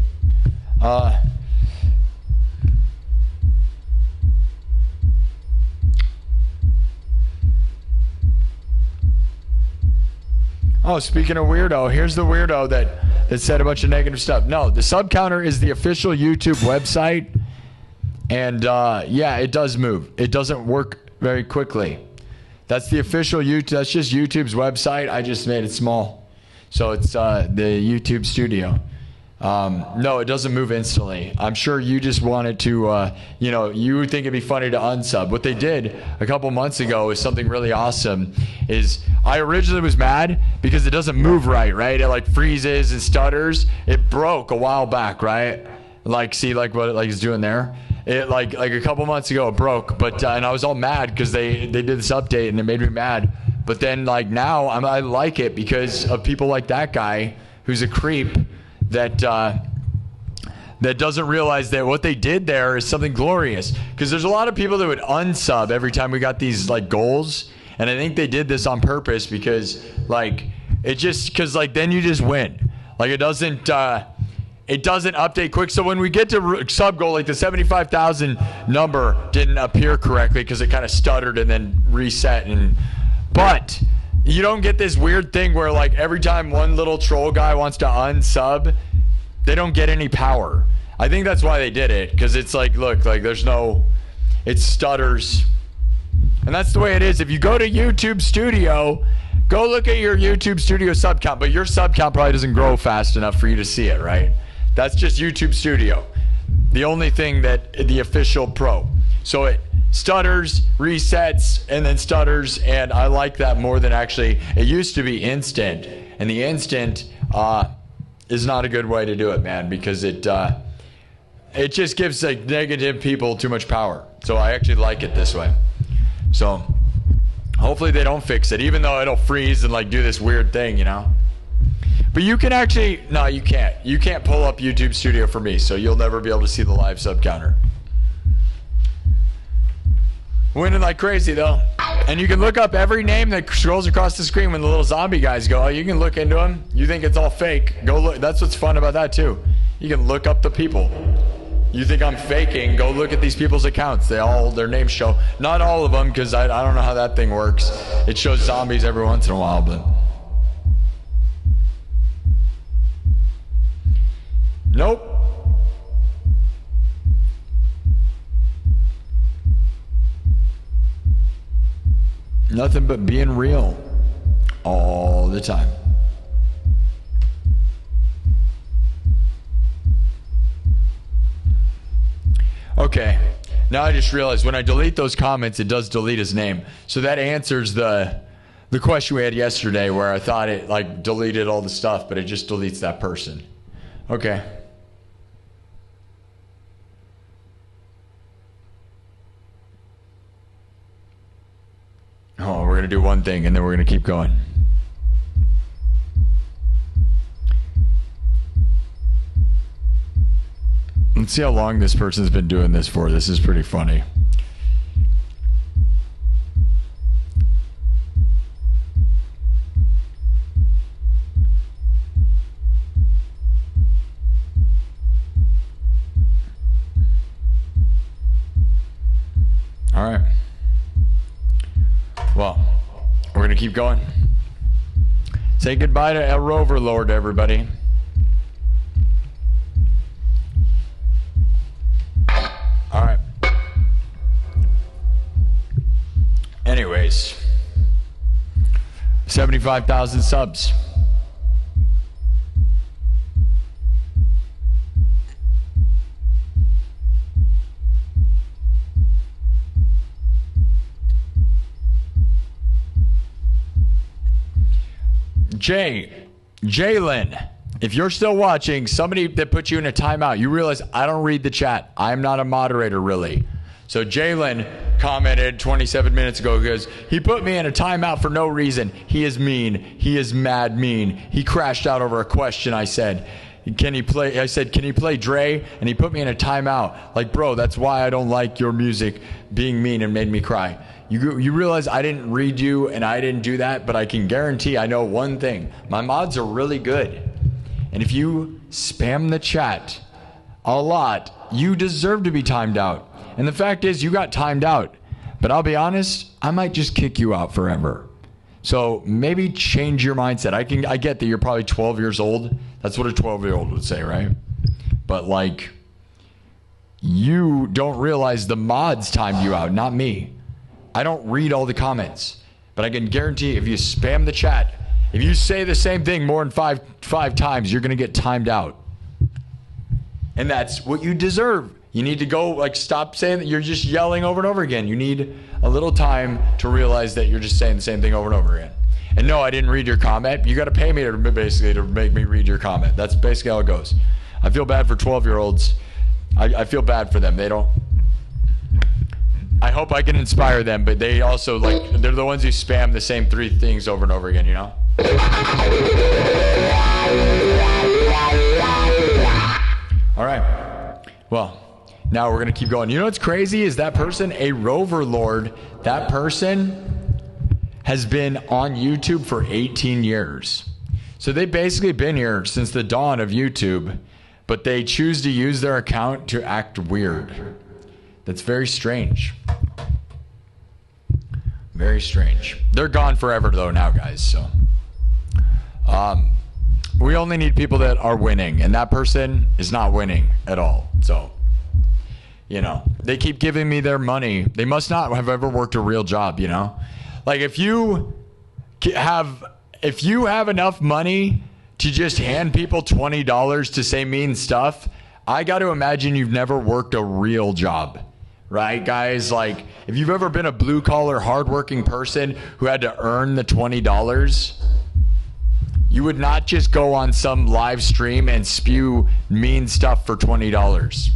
Oh, speaking of weirdo, here's the weirdo that said a bunch of negative stuff. No, the sub counter is the official YouTube website. And yeah, it does move. It doesn't work very quickly. That's the official YouTube. That's just YouTube's website. I just made it small. So it's the YouTube studio. No, it doesn't move instantly. I'm sure you just wanted to, you know, you would think it'd be funny to unsub. What they did a couple months ago is something really awesome. Is I originally was mad because it doesn't move right? It like freezes and stutters. It broke a while back, right? Like, see like what it like is doing there? It like a couple months ago it broke, but and I was all mad because they did this update and it made me mad. But then like now I like it because of people like that guy who's a creep that doesn't realize that what they did there is something glorious. Because there's a lot of people that would unsub every time we got these like goals, and I think they did this on purpose because like it just because like then you just win. Like it doesn't update quick. So when we get to sub goal, like the 75,000 number didn't appear correctly because it kind of stuttered and then reset. But you don't get this weird thing where like every time one little troll guy wants to unsub, they don't get any power. I think that's why they did it, because it's like, look, like there's no, it stutters. And that's the way it is. If you go to YouTube Studio, go look at your YouTube Studio sub count, but your sub count probably doesn't grow fast enough for you to see it, right? That's just YouTube Studio. The only thing that the official pro. So it stutters, resets, and then stutters, and I like that more than actually, it used to be instant, and the instant is not a good way to do it, man, because it just gives like negative people too much power. So I actually like it this way. So hopefully they don't fix it, even though it'll freeze and like do this weird thing, you know. But you can actually, no, you can't. You can't pull up YouTube Studio for me, so you'll never be able to see the live sub counter. Winning like crazy though. And you can look up every name that scrolls across the screen when the little zombie guys go. You can look into them. You think it's all fake. Go look. That's what's fun about that too. You can look up the people. You think I'm faking, go look at these people's accounts. Their names show. Not all of them, because I don't know how that thing works. It shows zombies every once in a while, but. Nope. Nothing but being real all the time. Okay, now I just realized when I delete those comments, it does delete his name. So that answers the question we had yesterday where I thought it like deleted all the stuff, but it just deletes that person. Okay. Oh, we're going to do one thing and then we're going to keep going. Let's see how long this person's been doing this for. This is pretty funny. All right. Well, we're going to keep going. Say goodbye to El Rover Lord, everybody. All right. Anyways, 75,000 subs. Jalen, if you're still watching, somebody that put you in a timeout, you realize I don't read the chat. I'm not a moderator, really. So Jalen commented 27 minutes ago because he put me in a timeout for no reason. He is mean. He is mad mean. He crashed out over a question I said. Can he play? I said, can he play Dre? And he put me in a timeout. Like, bro, that's why I don't like your music being mean and made me cry. You realize I didn't read you and I didn't do that, but I can guarantee I know one thing. My mods are really good. And if you spam the chat a lot, you deserve to be timed out. And the fact is, you got timed out. But I'll be honest, I might just kick you out forever. So maybe change your mindset. I get that you're probably 12 years old. That's what a 12-year-old would say, right? But like, you don't realize the mods timed you out, not me. I don't read all the comments, but I can guarantee if you spam the chat, if you say the same thing more than five times, you're going to get timed out. And that's what you deserve. You need to go, like, stop saying that you're just yelling over and over again. You need a little time to realize that you're just saying the same thing over and over again. And no, I didn't read your comment. You got to pay me to basically to make me read your comment. That's basically how it goes. I feel bad for 12-year-olds. I feel bad for them. They don't. I hope I can inspire them, but they also, like, they're the ones who spam the same 3 things over and over again, you know? All right. Well, now we're going to keep going. You know what's crazy is that person, a Rover Lord, that person has been on YouTube for 18 years. So they've basically been here since the dawn of YouTube, but they choose to use their account to act weird. That's very strange. Very strange. They're gone forever though now, guys. So we only need people that are winning, and that person is not winning at all. So, you know, they keep giving me their money. They must not have ever worked a real job, you know? Like, if you have enough money to just hand people $20 to say mean stuff, I got to imagine you've never worked a real job. Right, guys? Like, if you've ever been a blue-collar, hardworking person who had to earn the $20, you would not just go on some live stream and spew mean stuff for $20.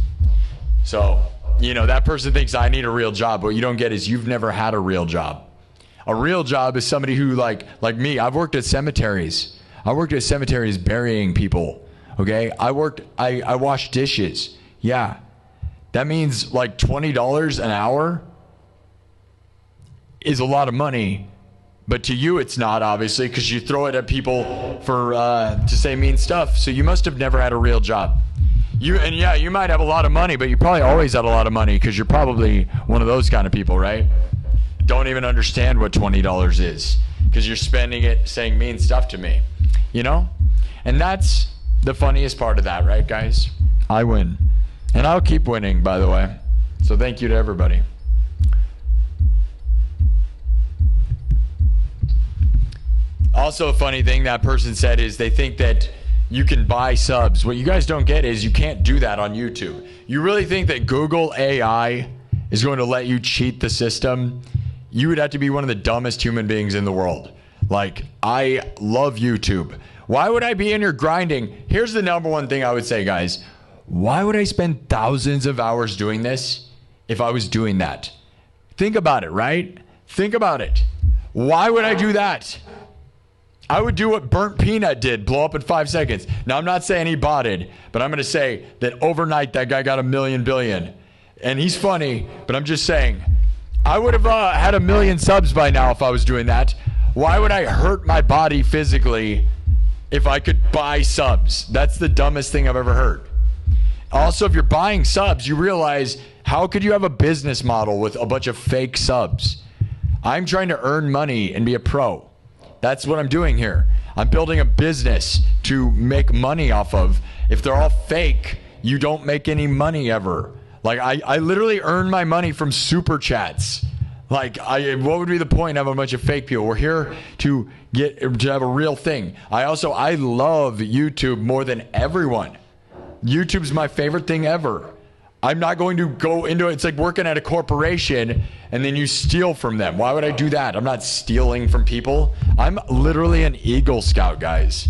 So, you know, that person thinks I need a real job. What you don't get is you've never had a real job. A real job is somebody who, like me, I've worked at cemeteries. I worked at cemeteries burying people, okay? I washed dishes. Yeah. That means like $20 an hour is a lot of money, but to you it's not, obviously, because you throw it at people for to say mean stuff. So you must have never had a real job. You might have a lot of money, but you probably always had a lot of money because you're probably one of those kind of people, right? Don't even understand what $20 is because you're spending it saying mean stuff to me, you know? And that's the funniest part of that, right, guys? I win. And I'll keep winning, by the way. So thank you to everybody. Also, a funny thing that person said is they think that you can buy subs. What you guys don't get is you can't do that on YouTube. You really think that Google AI is going to let you cheat the system, you would have to be one of the dumbest human beings in the world. Like, I love YouTube. Why would I be in here grinding? Here's the number one thing I would say, guys. Why would I spend thousands of hours doing this if I was doing that? Think about it, right? Think about it. Why would I do that? I would do what Burnt Peanut did, blow up in 5 seconds. Now, I'm not saying he botted, but I'm going to say that overnight that guy got 1 million billion. And he's funny, but I'm just saying, I would have had 1 million subs by now if I was doing that. Why would I hurt my body physically if I could buy subs? That's the dumbest thing I've ever heard. Also, if you're buying subs, you realize, how could you have a business model with a bunch of fake subs? I'm trying to earn money and be a pro. That's what I'm doing here. I'm building a business to make money off of. If they're all fake, you don't make any money ever. Like, I literally earn my money from super chats. Like, what would be the point of a bunch of fake people? We're here to have a real thing. I love YouTube more than everyone. YouTube's my favorite thing ever. I'm not going to go into it. It's like working at a corporation and then you steal from them. Why would I do that? I'm not stealing from people. I'm literally an Eagle Scout, guys.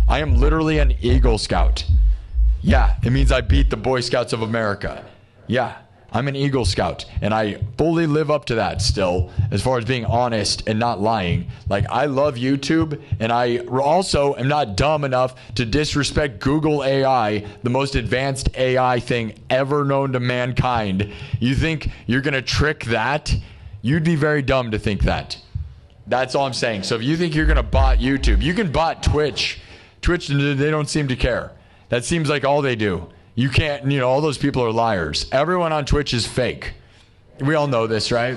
I am literally an Eagle Scout. Yeah, it means I beat the Boy Scouts of America. Yeah, I'm an Eagle Scout, and I fully live up to that still, as far as being honest and not lying. Like, I love YouTube, and I also am not dumb enough to disrespect Google AI, the most advanced AI thing ever known to mankind. You think you're going to trick that? You'd be very dumb to think that. That's all I'm saying. So if you think you're going to bot YouTube, you can bot Twitch. Twitch, they don't seem to care. That seems like all they do. You can't, all those people are liars. Everyone on Twitch is fake. We all know this, right?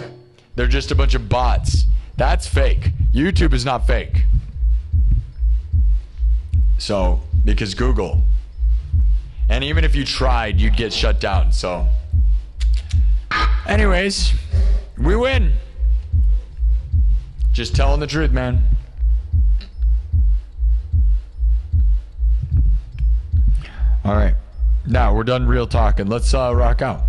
They're just a bunch of bots. That's fake. YouTube is not fake. So, because Google. And even if you tried, you'd get shut down. So, anyways, we win. Just telling the truth, man. All right. Now, we're done real talking. Let's rock out.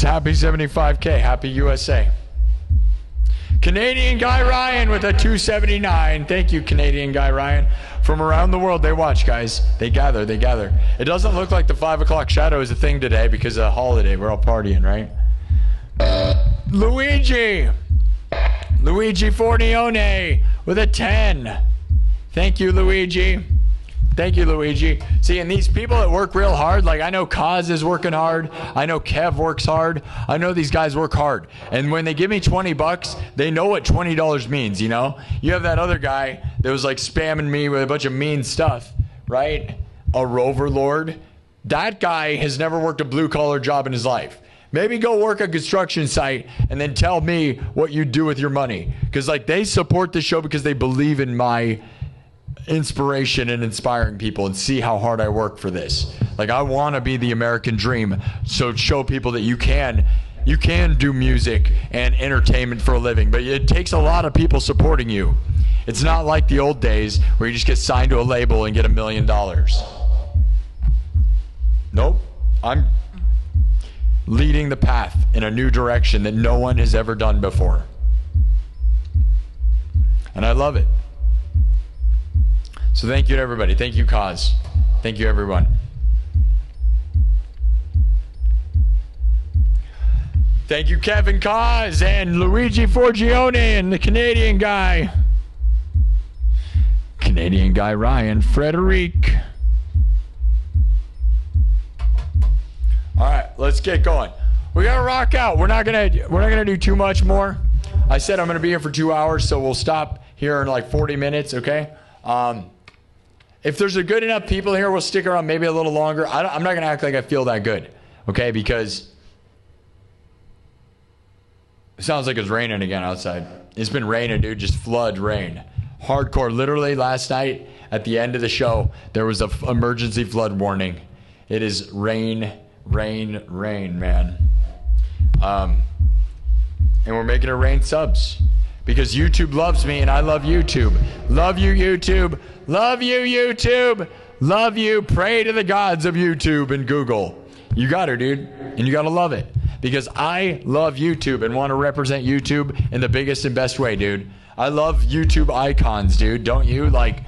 Happy 75K. Happy USA. Canadian Guy Ryan with a 279. Thank you, Canadian Guy Ryan. From around the world, they watch, guys. They gather. It doesn't look like the 5 o'clock shadow is a thing today because of a holiday. We're all partying, right? Luigi Fornione with a 10. Thank you, Luigi. See, and these people that work real hard, like I know Kaz is working hard. I know Kev works hard. I know these guys work hard. And when they give me $20, they know what $20 means, You have that other guy that was like spamming me with a bunch of mean stuff, right? A Rover Lord. That guy has never worked a blue collar job in his life. Maybe go work a construction site and then tell me what you do with your money. Because they support the show because they believe in my inspiration and inspiring people and see how hard I work for this. I want to be the American dream. So show people that you can do music and entertainment for a living. But it takes a lot of people supporting you. It's not like the old days where you just get signed to a label and get $1 million. Nope. I'm leading the path in a new direction that no one has ever done before. And I love it. So thank you to everybody. Thank you, Kaz. Thank you, everyone. Thank you, Kevin Kaz and Luigi Forgione and the Canadian guy. Canadian Guy Ryan, Frederic. All right, let's get going. We gotta rock out. We're not gonna do too much more. I said I'm gonna be here for 2 hours, so we'll stop here in like 40 minutes. Okay. If there's a good enough people here, we'll stick around maybe a little longer. I'm not gonna act like I feel that good. Okay, because it sounds like it's raining again outside. It's been raining, dude. Just flood rain, hardcore. Literally last night at the end of the show, there was an emergency flood warning. It is rain, man. And we're making it rain subs because YouTube loves me and I love YouTube. Love you, YouTube. Love you, YouTube. Love you. Pray to the gods of YouTube and Google. You got her, dude. And you got to love it. Because I love YouTube and want to represent YouTube in the biggest and best way, dude. I love YouTube icons, dude. Don't you? Like,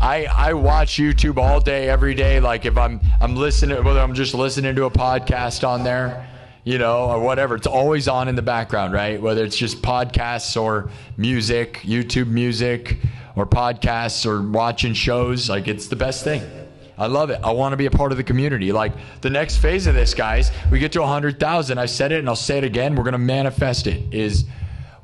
I watch YouTube all day, every day. Like, if I'm listening, whether I'm just listening to a podcast on there, you know, or whatever, it's always on in the background, right? Whether it's just podcasts or music, YouTube music, or podcasts or watching shows, like, it's the best thing. I love it. I want to be a part of the community. Like, the next phase of this, guys, we get to 100,000. I said it and I'll say it again. We're going to manifest it. Is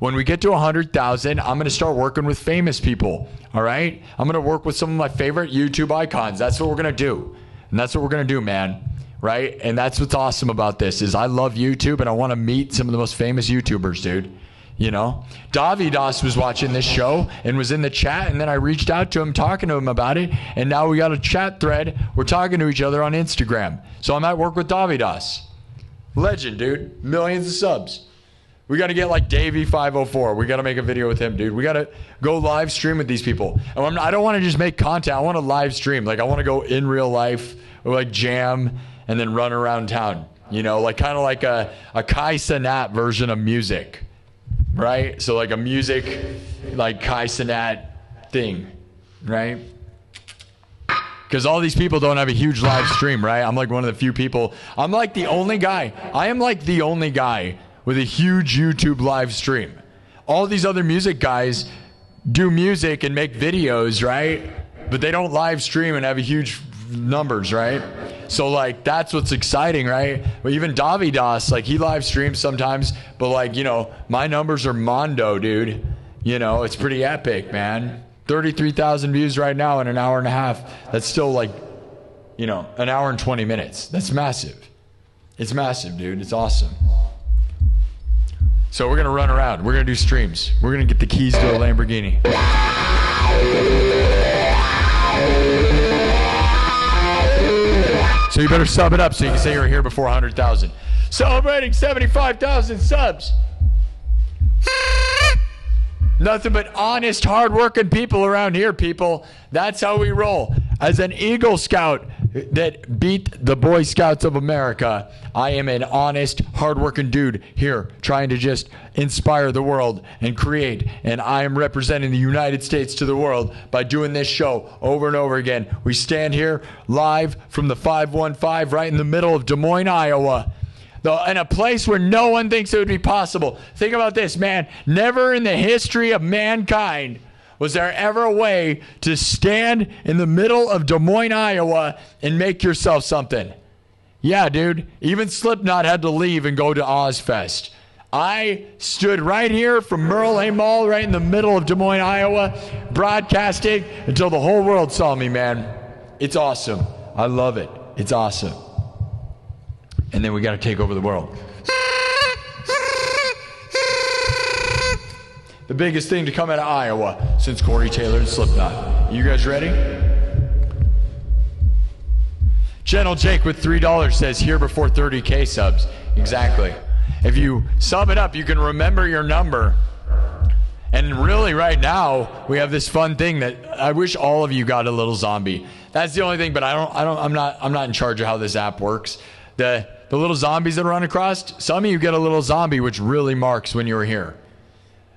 when we get to 100,000, I'm going to start working with famous people. All right. I'm going to work with some of my favorite YouTube icons. That's what we're going to do. And that's what we're going to do, man. Right. And that's what's awesome about this is I love YouTube and I want to meet some of the most famous YouTubers, dude. You know, Davidas was watching this show and was in the chat, and then I reached out to him, talking to him about it, and now we got a chat thread. We're talking to each other on Instagram. So I might work with Davidas. Legend, dude. Millions of subs. We got to get like Davey504. We got to make a video with him, dude. We got to go live stream with these people. And I don't want to just make content. I want to live stream. Like, I want to go in real life or like jam and then run around town. You know, like kind of like a Kai Cenat version of music. Right? So like a music, like Kai Cenat thing, right? Because all these people don't have a huge live stream, right? I'm like one of the few people. I'm like the only guy. I am like the only guy with a huge YouTube live stream. All these other music guys do music and make videos, right? But they don't live stream and have a huge numbers, right? So like that's what's exciting, right? But even Davidas, like he live streams sometimes, but like, you know, my numbers are mondo, dude. You know, it's pretty epic, man. 33,000 views right now in an hour and a half. That's still like, you know, an hour and 20 minutes. That's massive. It's massive, dude. It's awesome. So we're gonna run around. We're gonna do streams. We're gonna get the keys to a Lamborghini. So you better sub it up so you can say you were here before 100,000. Celebrating 75,000 subs. Nothing but honest, hard-working people around here, people. That's how we roll. As an Eagle Scout that beat the Boy Scouts of America, I am an honest, hard-working dude here trying to just inspire the world and create. And I am representing the United States to the world by doing this show over and over again. We stand here live from the 515 right in the middle of Des Moines, Iowa. In a place where no one thinks it would be possible. Think about this, man. Never in the history of mankind was there ever a way to stand in the middle of Des Moines, Iowa and make yourself something. Yeah, dude. Even Slipknot had to leave and go to Ozfest. I stood right here from Merle A. Mall right in the middle of Des Moines, Iowa, broadcasting until the whole world saw me, man. It's awesome. I love it. It's awesome. And then we got to take over the world. The biggest thing to come out of Iowa since Corey Taylor and Slipknot. You guys ready? Gentle Jake with $3 says here before 30K subs. Exactly. If you sub it up, you can remember your number. And really right now, we have this fun thing that I wish all of you got a little zombie. That's the only thing, but I'm not in charge of how this app works. The little zombies that run across, some of you get a little zombie, which really marks when you were here.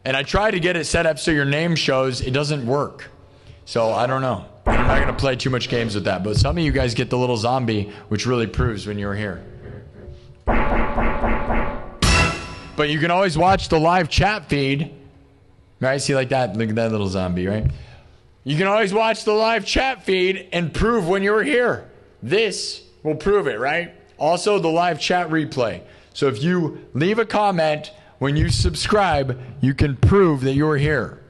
And I try to get it set up so your name shows. It doesn't work. So I don't know. I'm not going to play too much games with that. But some of you guys get the little zombie, which really proves when you were here. But you can always watch the live chat feed. Right? See like that? Look at that little zombie, right? You can always watch the live chat feed and prove when you were here. This will prove it, right? Also, the live chat replay. So if you leave a comment when you subscribe, you can prove that you were here.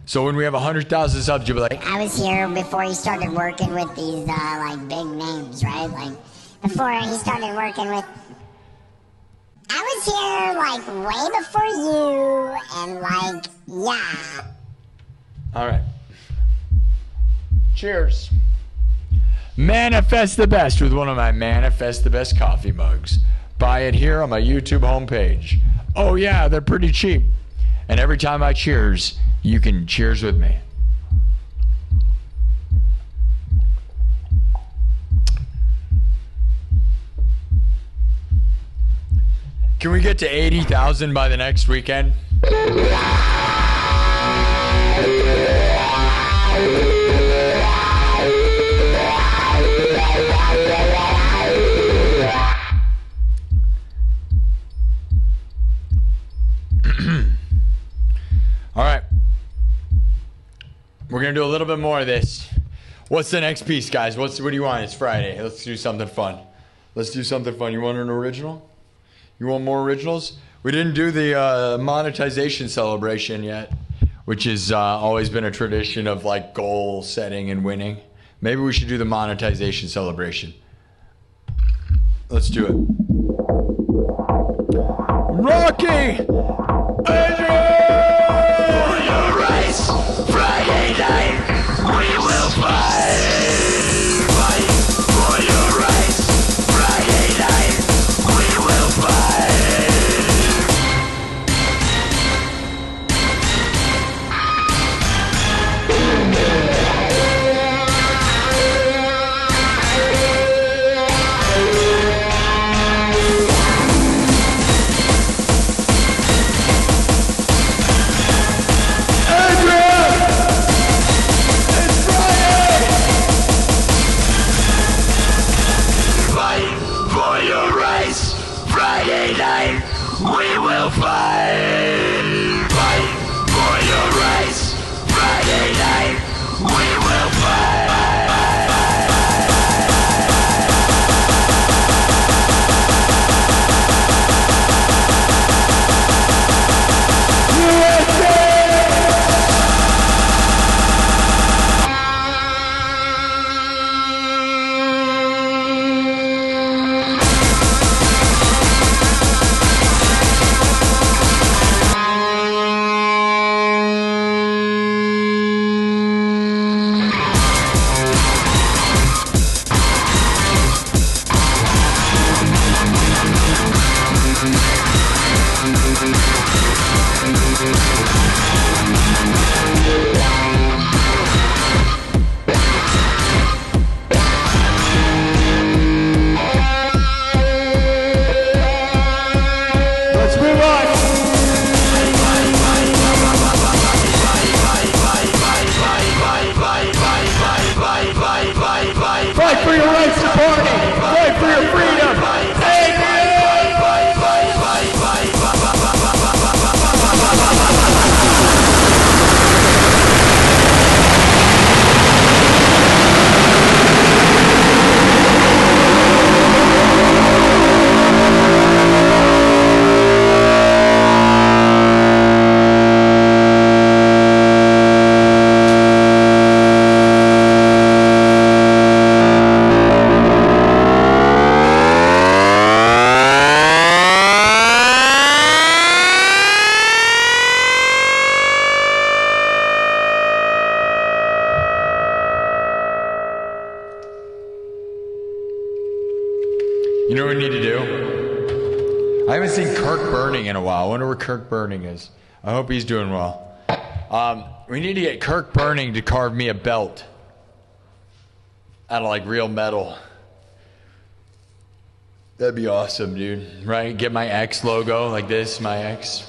So when we have 100,000 subs, you'll be like, I was here before he started working with these like big names, right? Like before he started working with. I was here like way before you, and like yeah. All right. Cheers. Manifest the best with one of my Manifest the Best coffee mugs. Buy it here on my YouTube homepage. Oh yeah, they're pretty cheap. And every time I cheers, you can cheers with me. Can we get to 80,000 by the next weekend? All right. We're going to do a little bit more of this. What's the next piece, guys? What do you want? It's Friday. Let's do something fun. Let's do something fun. You want an original? You want more originals? We didn't do the monetization celebration yet, which has always been a tradition of like goal setting and winning. Maybe we should do the monetization celebration. Let's do it. Rocky! For your race, Friday night, we will fight. Fight for your race, Friday night, we will fight. Friday night, we will fight. Fight for your rights. Friday night, we will fight. You know what we need to do? I haven't seen Kirk Burning in a while. I wonder where Kirk Burning is. I hope he's doing well. We need to get Kirk Burning to carve me a belt out of like real metal. That'd be awesome, dude. Right? Get my X logo like this, my X,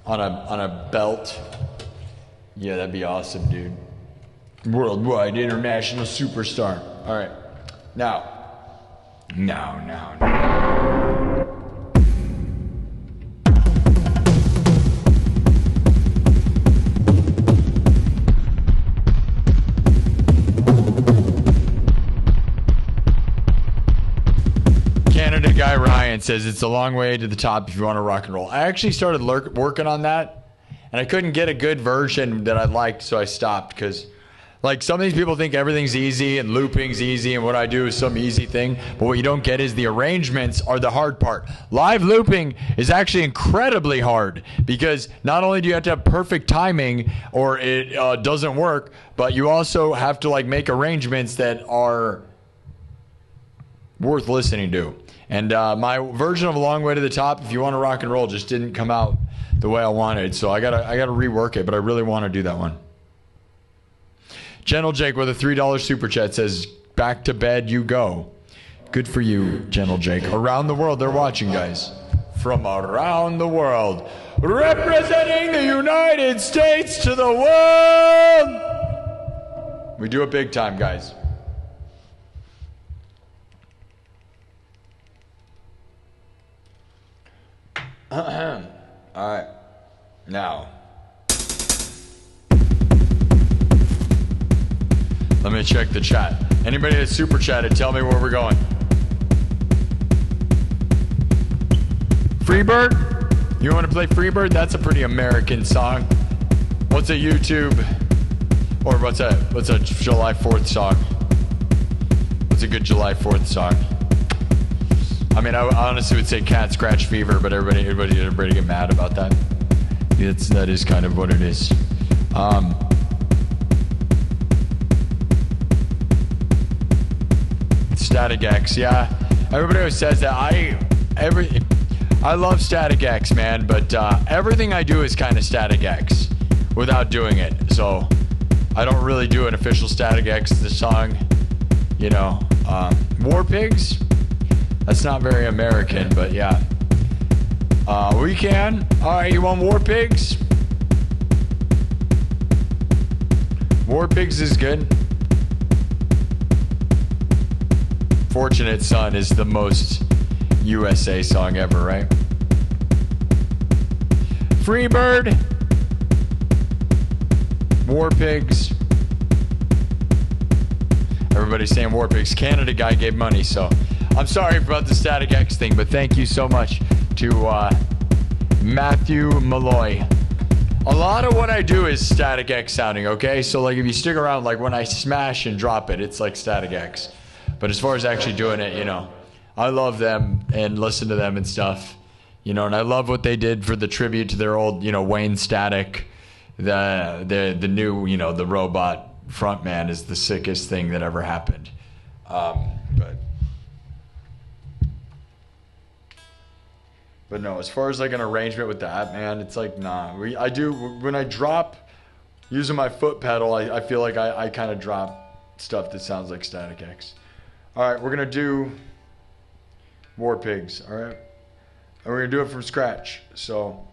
on a belt. Yeah, that'd be awesome, dude. Worldwide international superstar. All right. Now. Canada guy Ryan says it's a long way to the top if you want to rock and roll. I actually started working on that, and I couldn't get a good version that I liked, so I stopped because, like, some of these people think everything's easy and looping's easy and what I do is some easy thing, but what you don't get is the arrangements are the hard part. Live looping is actually incredibly hard because not only do you have to have perfect timing or it doesn't work, but you also have to like make arrangements that are worth listening to. And my version of A Long Way to the Top, if you want to rock and roll, just didn't come out the way I wanted, so I gotta rework it, but I really want to do that one. Gentle Jake with a $3 super chat says, back to bed you go. Good for you, Gentle Jake. Around the world, they're watching, guys. from around the world, representing the United States to the world. We do it big time, guys. All right, now let me check the chat. Anybody that super chatted, tell me where we're going. Freebird? You want to play Freebird? That's a pretty American song. What's a YouTube? Or what's a July 4th song? What's a good July 4th song? I mean, I honestly would say Cat Scratch Fever, but everybody get mad about that. That is kind of what it is. Static X, yeah. Everybody always says that. I love Static X, man, but everything I do is kind of Static X without doing it. So I don't really do an official Static X the song, you know. War Pigs. That's not very American, but yeah. We can. All right, you want War Pigs? War Pigs is good. Fortunate Son is the most USA song ever, right? Freebird. War Pigs. Everybody's saying War Pigs. Canada guy gave money, so I'm sorry about the Static X thing, but thank you so much to Matthew Malloy. A lot of what I do is Static X sounding, okay? So like if you stick around, like when I smash and drop it, it's like Static X. But as far as actually doing it, you know, I love them and listen to them and stuff, you know, and I love what they did for the tribute to their old, you know, Wayne Static. The new, you know, the robot frontman is the sickest thing that ever happened. But no, as far as like an arrangement with that, man, it's like, nah. I do, when I drop using my foot pedal, I feel like I kind of drop stuff that sounds like Static X. All right, we're going to do War Pigs, all right? And we're going to do it from scratch, so.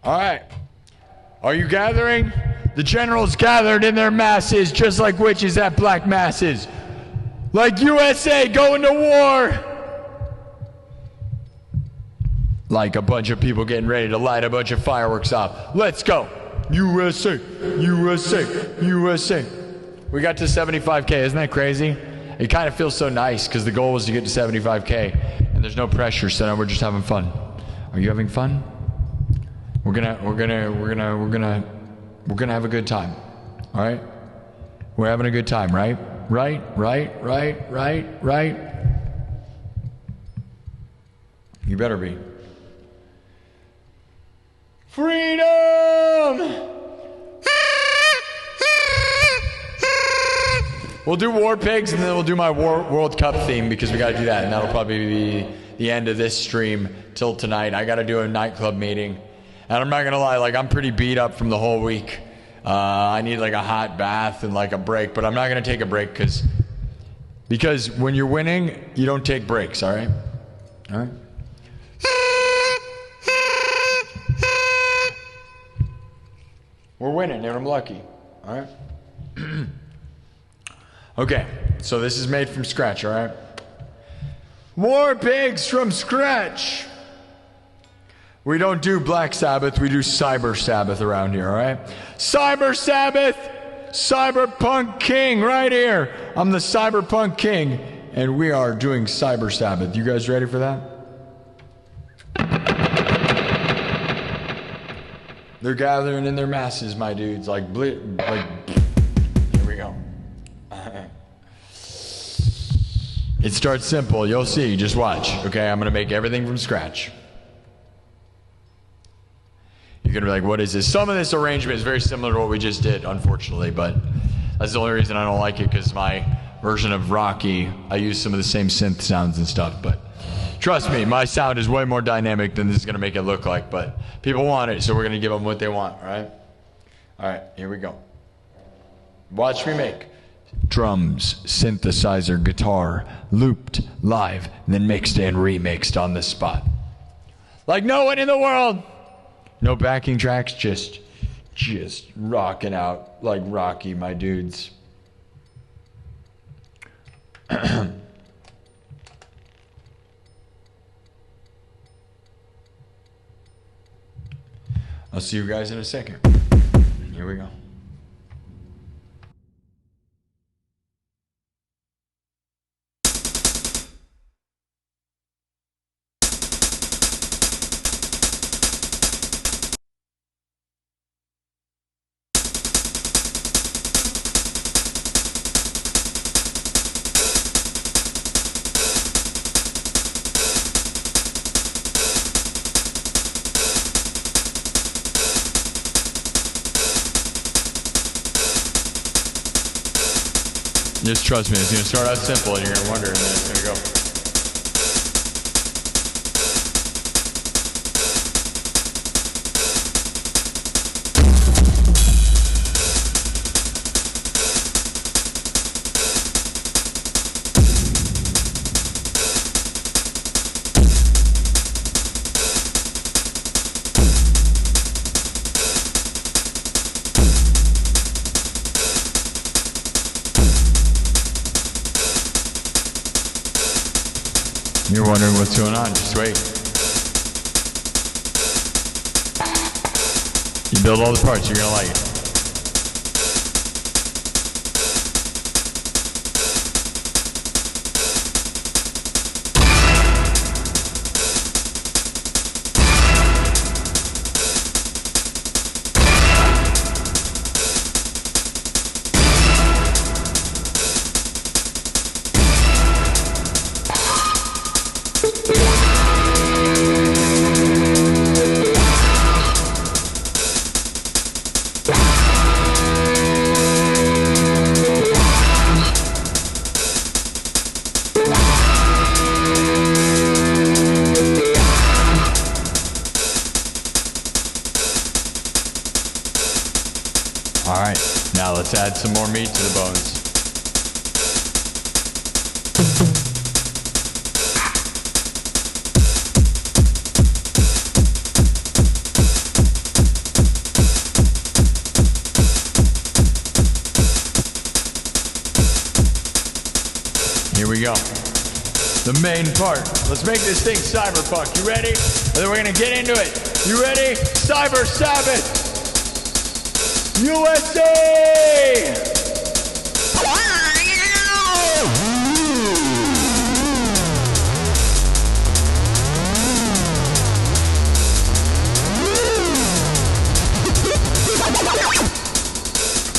All right. Are you gathering? The generals gathered in their masses, just like witches at black masses. Like USA going to war. Like a bunch of people getting ready to light a bunch of fireworks off. Let's go. USA, USA, USA. We got to 75K. Isn't that crazy? It kind of feels so nice because the goal was to get to 75K, and there's no pressure, so now we're just having fun. Are you having fun? We're gonna have a good time. All right? We're having a good time, right? Right. You better be. Freedom! We'll do War Pigs, and then we'll do my World Cup theme because we got to do that, and that'll probably be the end of this stream till tonight. I got to do a nightclub meeting. And I'm not going to lie, like, I'm pretty beat up from the whole week. I need, like, a hot bath and, like, a break. But I'm not going to take a break because when you're winning, you don't take breaks, all right? All right? We're winning, and I'm lucky, all right? Okay, so this is made from scratch, all right? War Pigs from scratch. We don't do Black Sabbath, we do Cyber Sabbath around here, all right? Cyber Sabbath, Cyberpunk King right here. I'm the Cyberpunk King, and we are doing Cyber Sabbath. You guys ready for that? They're gathering in their masses, my dudes, like here we go. It starts simple, you'll see, just watch, okay? I'm gonna make everything from scratch. You're gonna be like, what is this? Some of this arrangement is very similar to what we just did, unfortunately, but that's the only reason I don't like it, because my version of Rocky, I use some of the same synth sounds and stuff, but trust me, my sound is way more dynamic than this is going to make it look like, but people want it, so we're going to give them what they want, all right? All right, here we go. Watch me make. Drums, synthesizer, guitar, looped, live, then mixed and remixed on the spot. Like no one in the world. No backing tracks, just rocking out like Rocky, my dudes. I'll see you guys in a second. Here we go. Just trust me, it's going to start out simple and you're going to wonder and then it's going to go. You're wondering what's going on, just wait. You build all the parts, you're gonna like it. All right, now let's add some more meat to the bones. Here we go. The main part. Let's make this thing cyberpunk. You ready? And then we're gonna get into it. You ready? Cyber Sabbath! USA!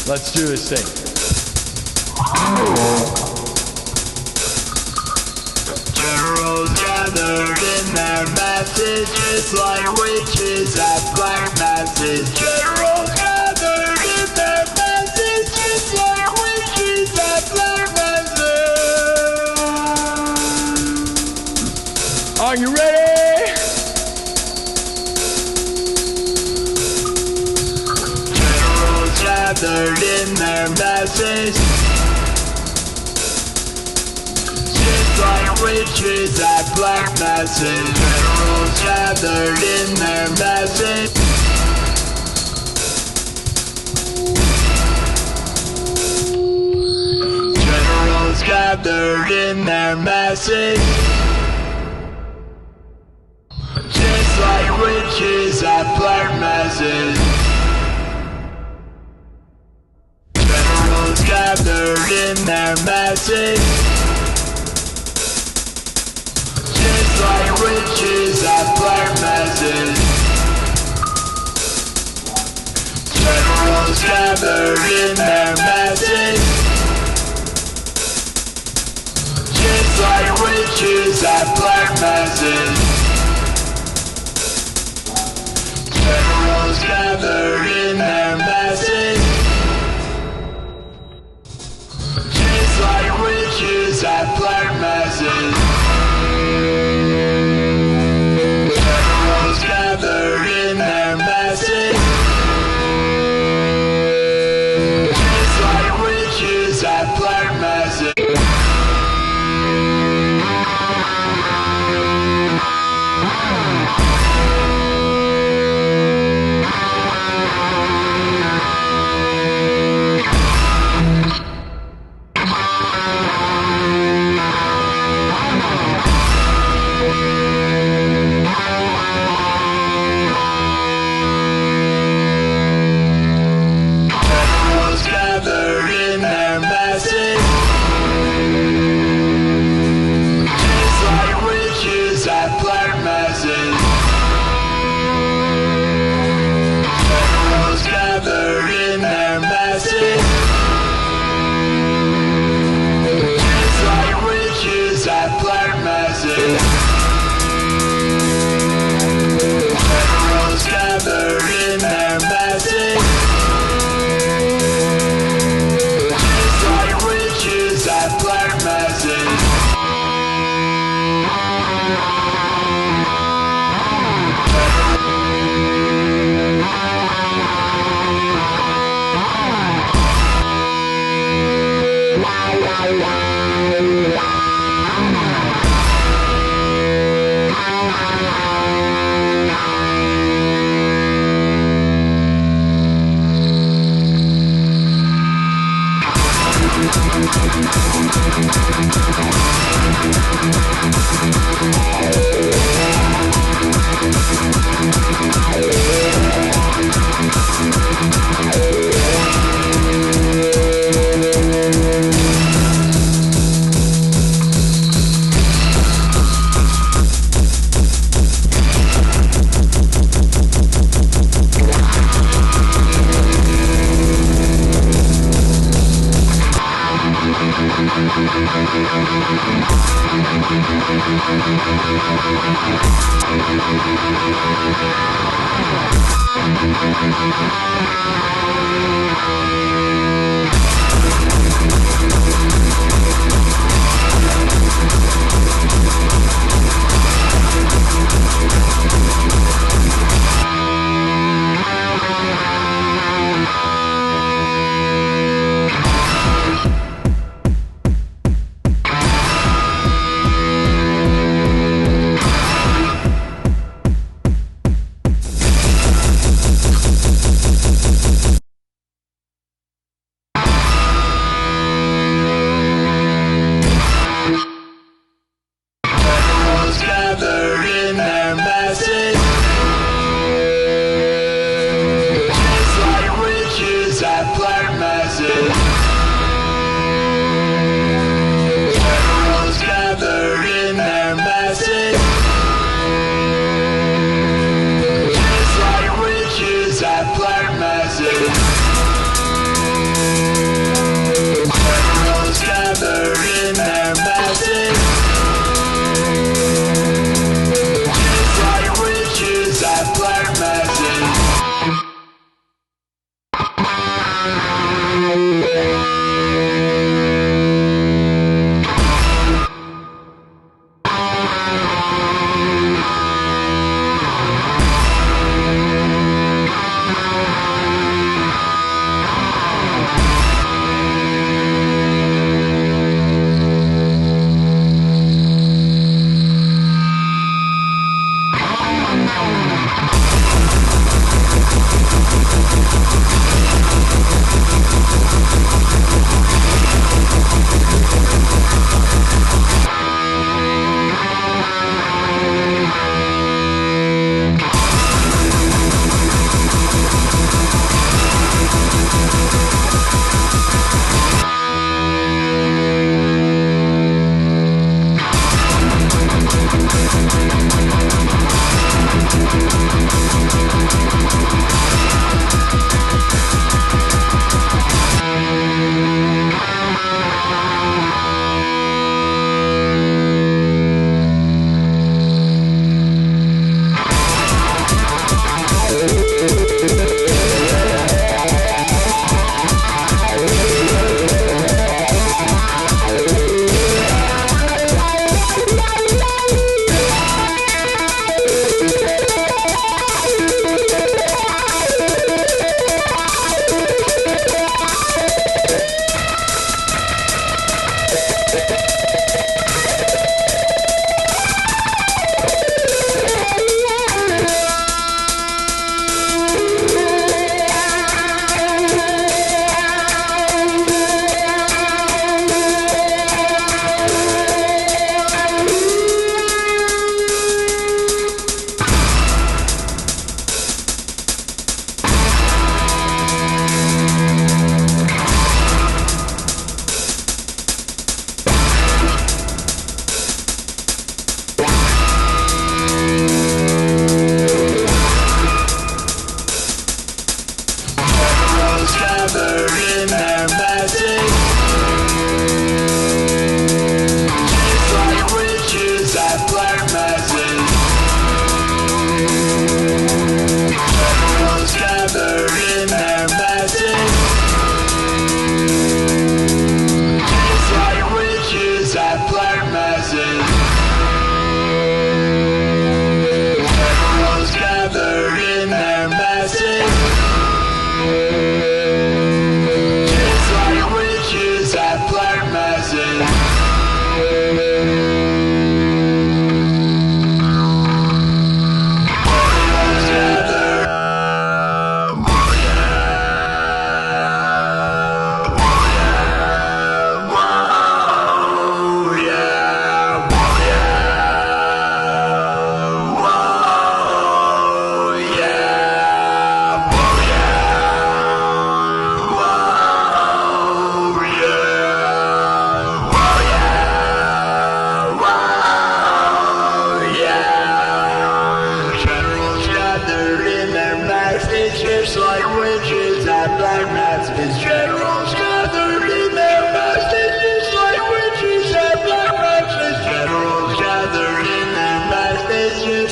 Let's do this thing. Generals gathered in their masses, just like witches at black masses. Generals gathered in their masses, just like witches at black masses. Are you ready? Generals gathered in their masses, like witches at black masses. Generals gathered in their masses. Generals gathered in their masses. Just like witches at black masses. Generals gathered in their masses. Like witches at black masses. Generals gathered in their masses. Just like witches at black masses. Generals gathered in their masses. Just like witches.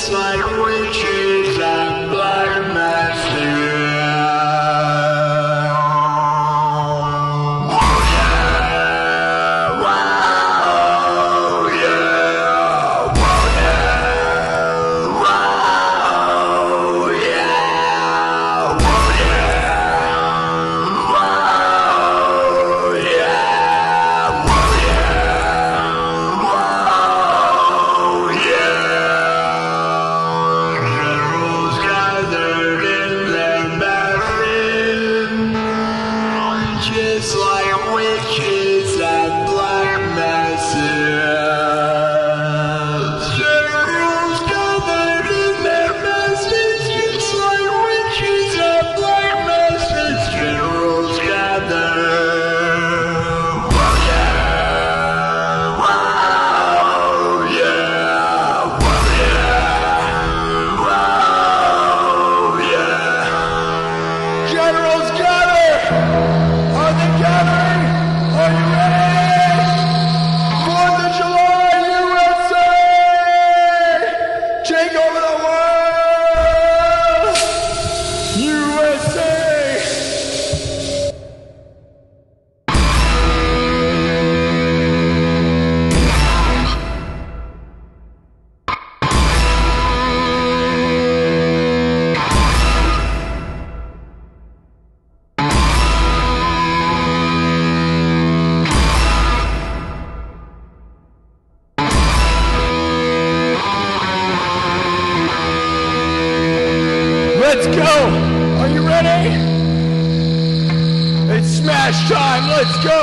just like witches and black magic. Just like witches and black masses. Generals gathered in their masses, just like witches and black masses. Generals gathered. Wow, yeah, wow, yeah, wow, yeah, wow, yeah. Generals gather! Are they gathering? Are you ready? 4th of July, USA! Take over the world! USA! Let's go! Are you ready? It's smash time, let's go!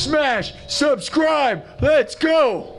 smash, subscribe. Let's go.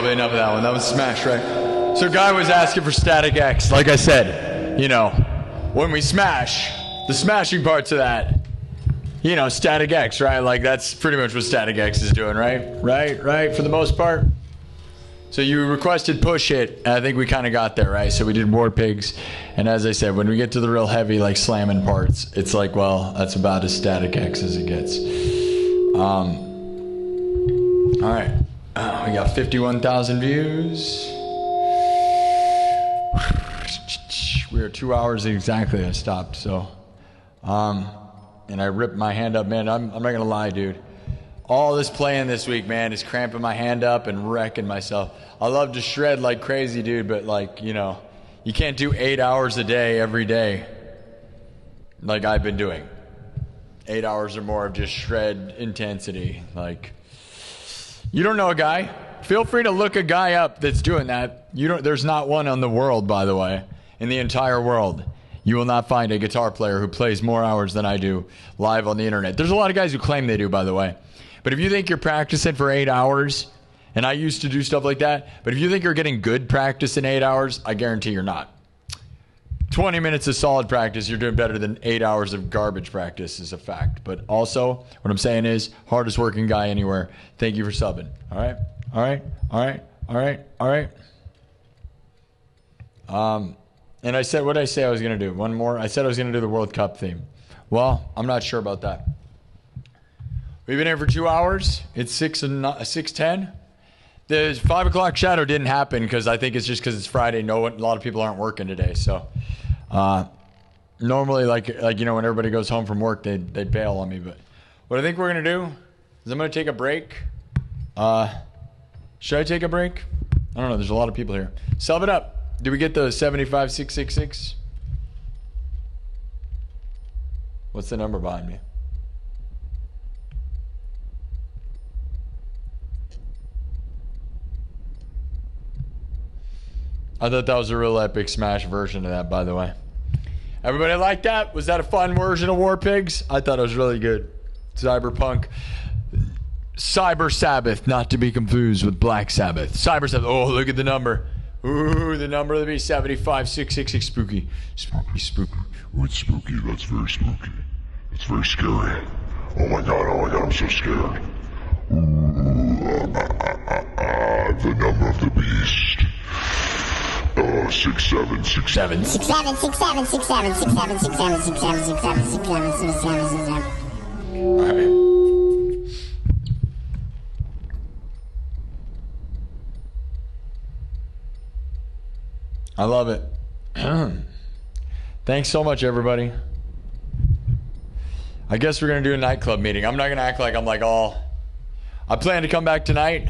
Enough of that one. That was Smash, right? So guy was asking for Static X. Like I said, you know, when we smash, the smashing parts of that, you know, Static X, right? Like that's pretty much what Static X is doing, right? Right, for the most part. So you requested Push It, and I think we kind of got there, right? So we did War Pigs, and as I said, when we get to the real heavy, like slamming parts, it's like, well, that's about as Static X as it gets. All right. We got 51,000 views. We are 2 hours exactly. I stopped. So, and I ripped my hand up, man. I'm not gonna lie, dude. All this playing this week, man, is cramping my hand up and wrecking myself. I love to shred like crazy, dude, but like, you know, you can't do 8 hours a day every day, like I've been doing. 8 hours or more of just shred intensity, like. You don't know a guy? Feel free to look a guy up that's doing that. There's not one on the world, by the way, in the entire world. You will not find a guitar player who plays more hours than I do live on the internet. There's a lot of guys who claim they do, by the way. But if you think you're practicing for 8 hours, and I used to do stuff like that, but if you think you're getting good practice in 8 hours, I guarantee you're not. 20 minutes of solid practice, you're doing better than 8 hours of garbage practice is a fact. But also, what I'm saying is, hardest working guy anywhere. Thank you for subbing. All right? All right? All right? All right? All right? And I said, what did I say I was going to do? One more? I said I was going to do the World Cup theme. Well, I'm not sure about that. We've been here for 2 hours. It's 6:10. The 5 o'clock shadow didn't happen because I think it's just because it's Friday. A lot of people aren't working today. So normally, like you know, when everybody goes home from work, they bail on me. But what I think we're going to do is I'm going to take a break. Should I take a break? I don't know. There's a lot of people here. Sub it up. Did we get the 75666? What's the number behind me? I thought that was a real epic Smash version of that, by the way. Everybody like that? Was that a fun version of War Pigs? I thought it was really good. Cyberpunk. Cyber Sabbath, not to be confused with Black Sabbath. Cyber Sabbath. Oh, look at the number. Ooh, the number of the beast, 75666. Spooky. Spooky. Oh, it's spooky. That's very spooky. That's very scary. Oh my god, I'm so scared. The number of the beast. 6767. 67676767676767676767. All right. I love it. Thanks so much, everybody. I guess we're going to do a nightclub meeting. I'm not going to act like I'm like all... I plan to come back tonight.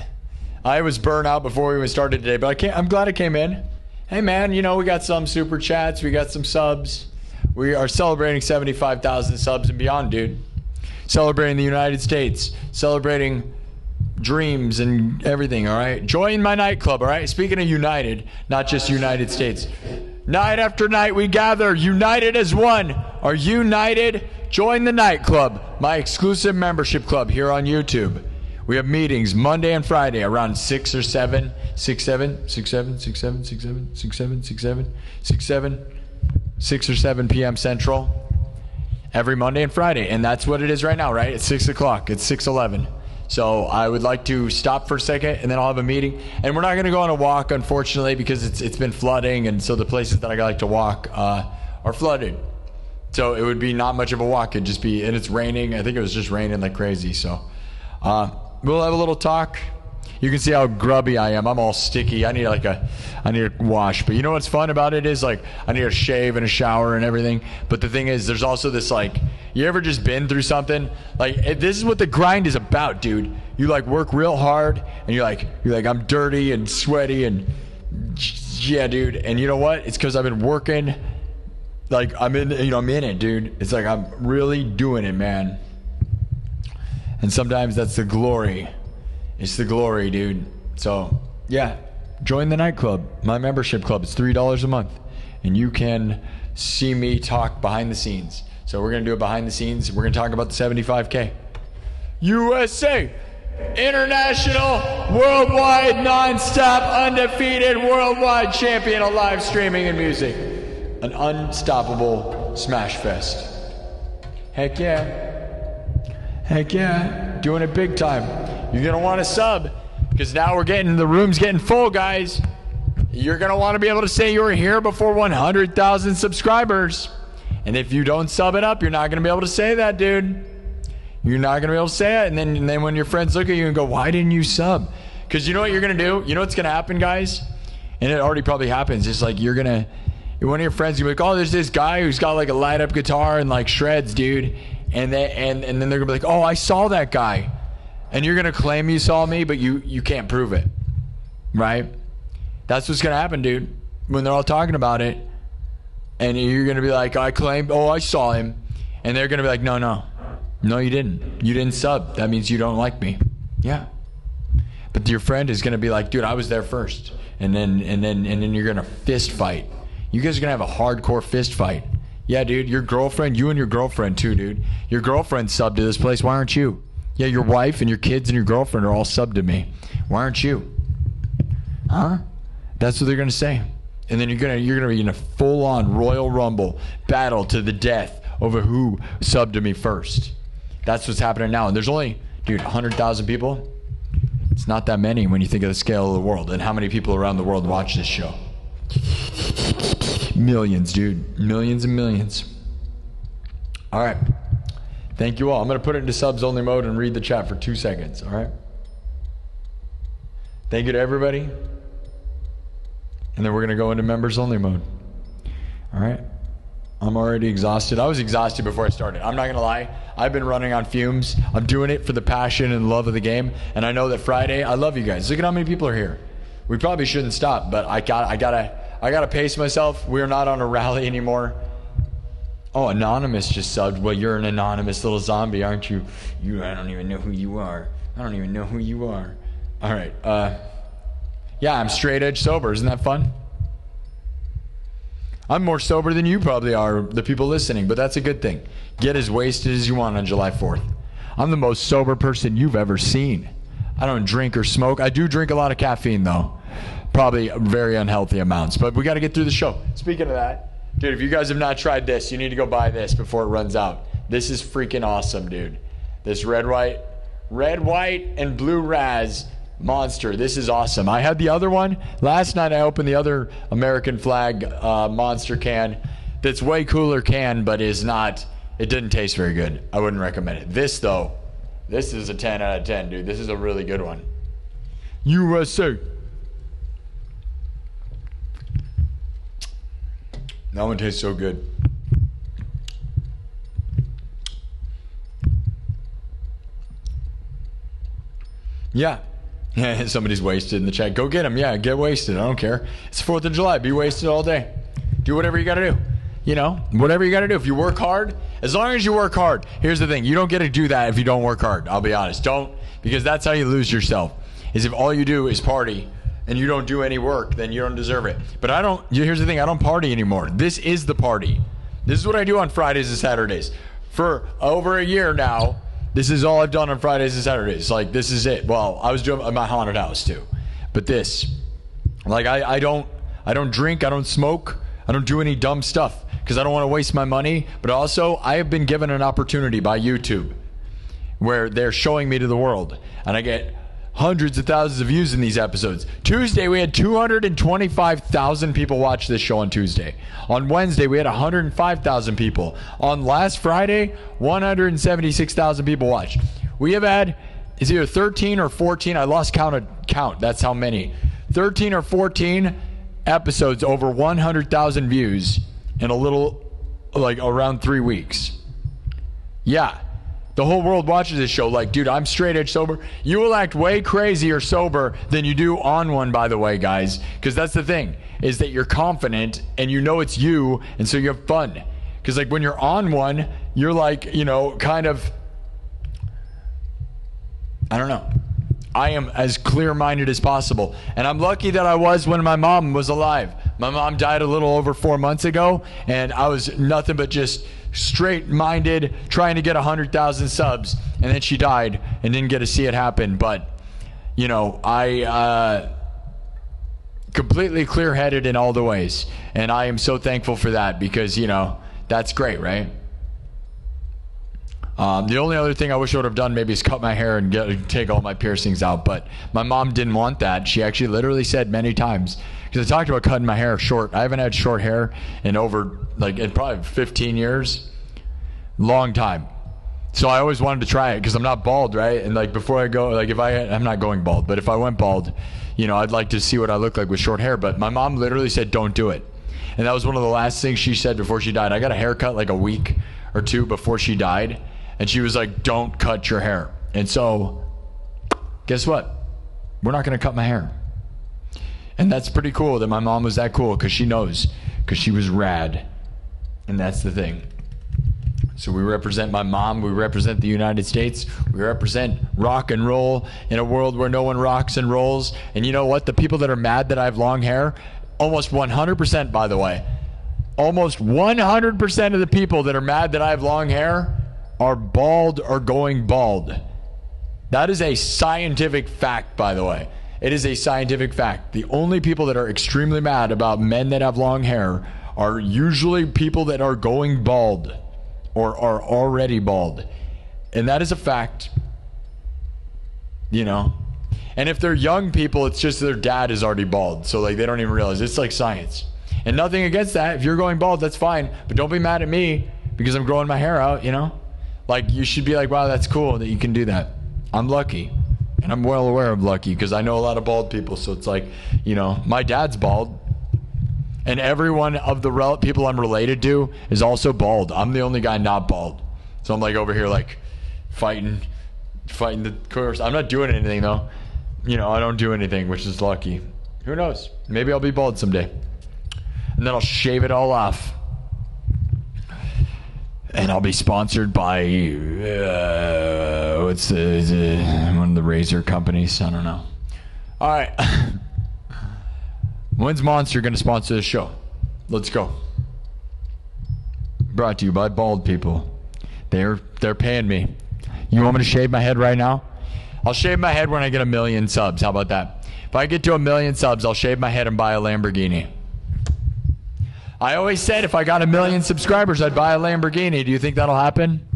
I was burnt out before we even started today, but I'm glad I came in. Hey, man, you know, we got some super chats. We got some subs. We are celebrating 75,000 subs and beyond, dude. Celebrating the United States. Celebrating dreams and everything, all right? Join my nightclub, all right? Speaking of United, not just United States. Night after night, we gather, united as one. Are you united? Join the nightclub, my exclusive membership club here on YouTube. We have meetings Monday and Friday around 6 or 7, 6 or 7 p.m. Central every Monday and Friday. And that's what it is right now, right? It's 6 o'clock. It's 6:11. So I would like to stop for a second, and then I'll have a meeting. And we're not going to go on a walk, unfortunately, because it's been flooding, and so the places that I like to walk are flooded. So it would be not much of a walk. It'd just be, and it's raining. I think it was just raining like crazy. So we'll have a little talk. You can see how grubby I am. I'm all sticky. I need a wash. But you know what's fun about it is, like, I need a shave and a shower and everything. But the thing is, there's also this, like, you ever just been through something? Like, this is what the grind is about, dude. You, like, work real hard, and you're like, I'm dirty and sweaty and yeah, dude. And you know what? It's because I've been working. Like, I'm in it, dude. It's like I'm really doing it, man. And sometimes that's the glory. It's the glory, dude. So, yeah, join the nightclub, my membership club. It's $3 a month, and you can see me talk behind the scenes. So we're going to do it behind the scenes. We're going to talk about the 75K. USA, international, worldwide, non-stop, undefeated, worldwide champion of live streaming and music. An unstoppable smash fest. Heck yeah. Heck yeah. Doing it big time. You're going to want to sub, because now the room's getting full, guys. You're going to want to be able to say you were here before 100,000 subscribers. And if you don't sub it up, you're not going to be able to say that, dude. You're not going to be able to say it. And then when your friends look at you and go, why didn't you sub? Because you know what you're going to do? You know what's going to happen, guys? And it already probably happens. It's like one of your friends, you're like, oh, there's this guy who's got like a light up guitar and like shreds, dude. And then they're going to be like, oh, I saw that guy. And you're going to claim you saw me, but you can't prove it, right? That's what's going to happen, dude, when they're all talking about it. And you're going to be like, I saw him. And they're going to be like, no, you didn't. You didn't sub. That means you don't like me. Yeah. But your friend is going to be like, dude, I was there first. And then you're going to fist fight. You guys are going to have a hardcore fist fight. Yeah, dude, you and your girlfriend too, dude. Your girlfriend subbed to this place. Why aren't you? Yeah, your wife and your kids and your girlfriend are all subbed to me. Why aren't you? Huh? That's what they're going to say. And then you're gonna be in a full-on Royal Rumble battle to the death over who subbed to me first. That's what's happening now. And there's only, dude, 100,000 people. It's not that many when you think of the scale of the world and how many people around the world watch this show. Millions, dude. Millions and millions. All right. Thank you all. I'm going to put it into subs only mode and read the chat for 2 seconds. All right. Thank you to everybody. And then we're going to go into members only mode. All right. I'm already exhausted. I was exhausted before I started. I'm not going to lie. I've been running on fumes. I'm doing it for the passion and love of the game. And I know that Friday, I love you guys. Look at how many people are here. We probably shouldn't stop, but I gotta pace myself. We're not on a rally anymore. Oh, Anonymous just subbed. Well, you're an anonymous little zombie, aren't you? I don't even know who you are. All right. Yeah, I'm straight edge sober. Isn't that fun? I'm more sober than you probably are, the people listening, but that's a good thing. Get as wasted as you want on July 4th. I'm the most sober person you've ever seen. I don't drink or smoke. I do drink a lot of caffeine, though. Probably very unhealthy amounts, but we got to get through the show. Speaking of that, dude, if you guys have not tried this, you need to go buy this before it runs out. This is freaking awesome, dude. This red, white, and blue Raz Monster. This is awesome. I had the other one. Last night I opened the other American flag Monster can. That's way cooler can, but it didn't taste very good. I wouldn't recommend it. This, though, this is a 10 out of 10, dude. This is a really good one. USA. That one tastes so good. Yeah. Somebody's wasted in the chat. Go get him. Yeah, get wasted. I don't care. It's 4th of July. Be wasted all day. Do whatever you got to do. You know, whatever you got to do. If you work hard, as long as you work hard. Here's the thing. You don't get to do that if you don't work hard. I'll be honest. Don't, because that's how you lose yourself. Is if all you do is party and you don't do any work, then you don't deserve it. But here's the thing. I don't party anymore. This is the party. This is what I do on Fridays and Saturdays. For over a year now, this is all I've done on Fridays and Saturdays. Like, this is it. Well, I was doing it at my haunted house too. But this, like, I don't drink, I don't smoke, I don't do any dumb stuff because I don't want to waste my money. But also, I have been given an opportunity by YouTube where they're showing me to the world. And I get hundreds of thousands of views in these episodes. Tuesday, we had 225,000 people watch this show on Tuesday. On Wednesday, we had 105,000 people. On last Friday, 176,000 people watched. We have had, it's either 13 or 14. I lost count. That's how many. 13 or 14 episodes over 100,000 views in a little, like around 3 weeks. Yeah. The whole world watches this show. Like, dude, I'm straight edge sober. You will act way crazier sober than you do on one, by the way, guys. Because that's the thing, is that you're confident and you know it's you, and so you have fun. Because, like, when you're on one, you're like, you know, kind of, I don't know. I am as clear-minded as possible. And I'm lucky that I was when my mom was alive. My mom died a little over 4 months ago, and I was nothing but just straight-minded, trying to get 100,000 subs, and then she died and didn't get to see it happen. But, you know, I completely clear-headed in all the ways, and I am so thankful for that because, you know, that's great, right? The only other thing I wish I would have done maybe is cut my hair and take all my piercings out, but my mom didn't want that. She actually literally said many times, because I talked about cutting my hair short. I haven't had short hair in over, like, in probably 15 years. Long time. So I always wanted to try it because I'm not bald, right? And, like, before I go, like, I'm not going bald, but if I went bald, you know, I'd like to see what I look like with short hair. But my mom literally said, don't do it. And that was one of the last things she said before she died. I got a haircut like a week or two before she died. And she was like, don't cut your hair. And so, guess what? We're not going to cut my hair. And that's pretty cool that my mom was that cool, because she knows, because she was rad. And that's the thing. So we represent my mom. We represent the United States. We represent rock and roll in a world where no one rocks and rolls. And you know what? The people that are mad that I have long hair, almost 100%, by the way, almost 100% of the people that are mad that I have long hair are bald or going bald. That is a scientific fact, by the way. It is a scientific fact. The only people that are extremely mad about men that have long hair are usually people that are going bald or are already bald. And that is a fact. You know? And if they're young people, it's just their dad is already bald. So, like, they don't even realize. It's like science. And nothing against that. If you're going bald, that's fine. But don't be mad at me because I'm growing my hair out, you know? Like, you should be like, wow, that's cool that you can do that. I'm lucky. And I'm well aware of lucky because I know a lot of bald people. So it's like, you know, my dad's bald. And every one of the people I'm related to is also bald. I'm the only guy not bald. So I'm like over here like fighting the course. I'm not doing anything though. You know, I don't do anything, which is lucky. Who knows? Maybe I'll be bald someday. And then I'll shave it all off. And I'll be sponsored by what's one of the razor companies? I don't know. All right. When's Monster going to sponsor this show? Let's go. Brought to you by bald people. They're paying me. You want me to shave my head right now? I'll shave my head when I get 1 million subs. How about that? If I get to 1 million subs, I'll shave my head and buy a Lamborghini. I always said if I got 1 million subscribers, I'd buy a Lamborghini. Do you think that'll happen?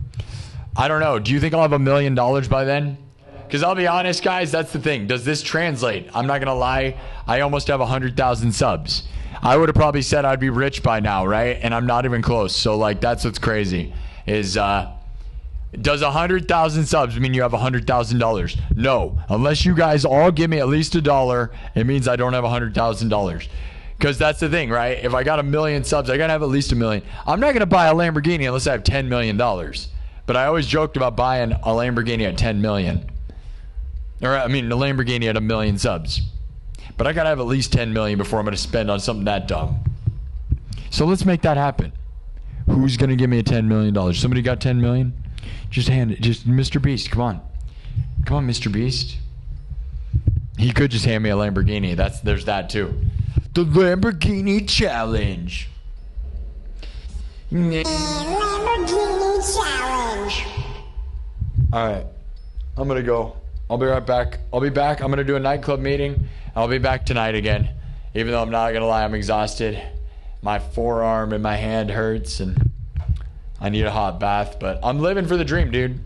I don't know. Do you think I'll have $1 million by then? Because I'll be honest, guys, that's the thing. Does this translate? I'm not going to lie. I almost have 100,000 subs. I would have probably said I'd be rich by now, right? And I'm not even close. So, like, that's what's crazy. Is, does 100,000 subs mean you have $100,000? No. Unless you guys all give me at least $1, it means I don't have $100,000. Because that's the thing, right? If I got 1 million subs, I got to have at least 1 million. I'm not going to buy a Lamborghini unless I have $10 million. But I always joked about buying a Lamborghini at 10 million. Or, I mean, a Lamborghini at 1 million subs. But I got to have at least 10 million before I'm going to spend on something that dumb. So let's make that happen. Who's going to give me a $10 million? Somebody got 10 million? Just hand it. Just Mr. Beast, come on. Come on, Mr. Beast. He could just hand me a Lamborghini. There's that too. The Lamborghini Challenge. Lamborghini Challenge. Alright. I'm going to go. I'll be right back. I'll be back. I'm going to do a nightclub meeting. I'll be back tonight again. Even though I'm not going to lie, I'm exhausted. My forearm and my hand hurts and I need a hot bath. But I'm living for the dream, dude.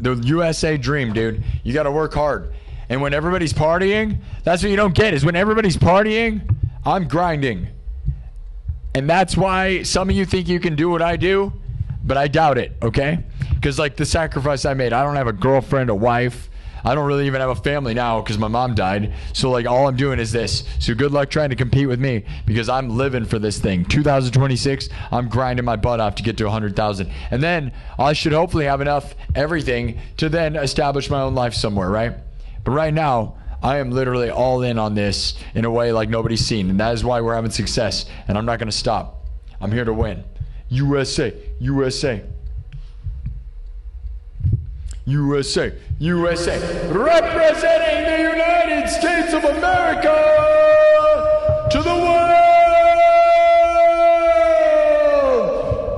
The USA dream, dude. You got to work hard. And when everybody's partying, that's what you don't get, is when everybody's partying, I'm grinding. And that's why some of you think you can do what I do, but I doubt it, okay? Because, like, the sacrifice I made, I don't have a girlfriend, a wife. I don't really even have a family now because my mom died. So, like, all I'm doing is this. So good luck trying to compete with me because I'm living for this thing. 2026, I'm grinding my butt off to get to 100,000. And then I should hopefully have enough everything to then establish my own life somewhere, right? But right now, I am literally all in on this in a way like nobody's seen. And that is why we're having success. And I'm not going to stop. I'm here to win. USA, USA. USA, USA, representing the United States of America to the world.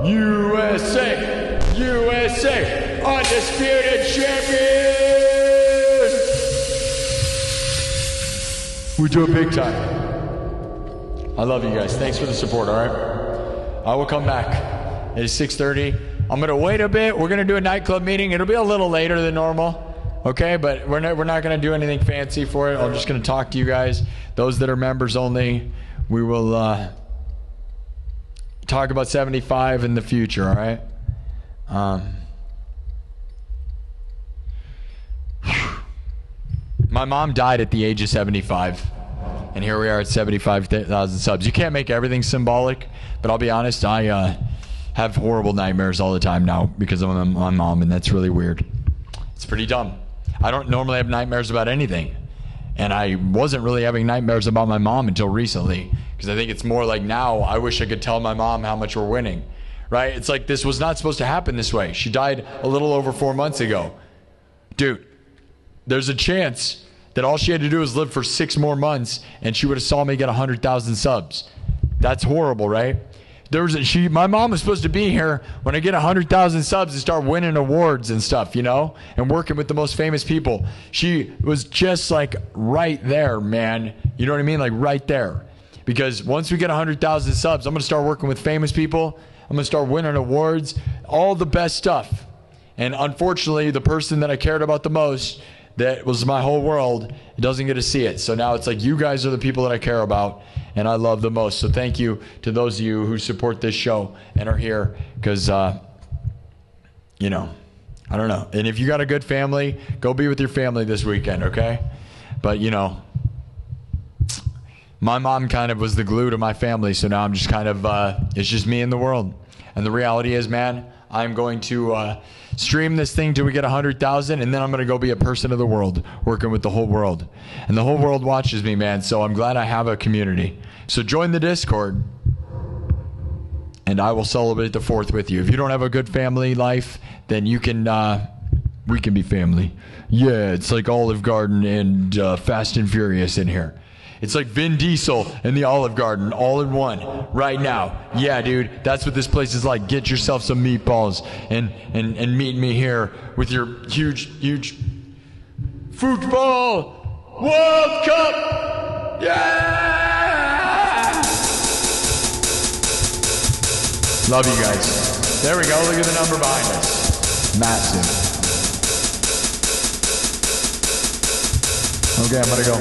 USA, USA, undisputed champion. We do it big time. I love you guys. Thanks for the support, all right? I will come back. It is 6:30. I'm going to wait a bit. We're going to do a nightclub meeting. It'll be a little later than normal, okay? But we're not going to do anything fancy for it. I'm just going to talk to you guys. Those that are members only, we will talk about 75 in the future, all right? My mom died at the age of 75, and here we are at 75,000 subs. You can't make everything symbolic, but I'll be honest, I have horrible nightmares all the time now because of my mom, and that's really weird. It's pretty dumb. I don't normally have nightmares about anything, and I wasn't really having nightmares about my mom until recently because I think it's more like now I wish I could tell my mom how much we're winning, right? It's like this was not supposed to happen this way. She died a little over 4 months ago. Dude, there's a chance that all she had to do was live for 6 more months and she would have saw me get 100,000 subs. That's horrible, right? My mom was supposed to be here when I get 100,000 subs and start winning awards and stuff, you know, and working with the most famous people. She was just like right there, man. You know what I mean? Like right there. Because once we get 100,000 subs, I'm going to start working with famous people. I'm going to start winning awards, all the best stuff. And unfortunately, the person that I cared about the most, that was my whole world, doesn't get to see it. So now it's like you guys are the people that I care about and I love the most. So thank you to those of you who support this show and are here because, you know, I don't know. And if you got a good family, go be with your family this weekend, okay? But, you know, my mom kind of was the glue to my family. So now I'm just kind of, it's just me and the world. And the reality is, man, I'm going to stream this thing till we get 100,000, and then I'm going to go be a person of the world, working with the whole world. And the whole world watches me, man, so I'm glad I have a community. So join the Discord, and I will celebrate the 4th with you. If you don't have a good family life, then you can, we can be family. Yeah, it's like Olive Garden and Fast and Furious in here. It's like Vin Diesel and the Olive Garden all in one right now. Yeah, dude, that's what this place is like. Get yourself some meatballs and meet me here with your huge football World Cup. Yeah! Love you guys. There we go. Look at the number behind us. Massive. Okay, I'm going to go.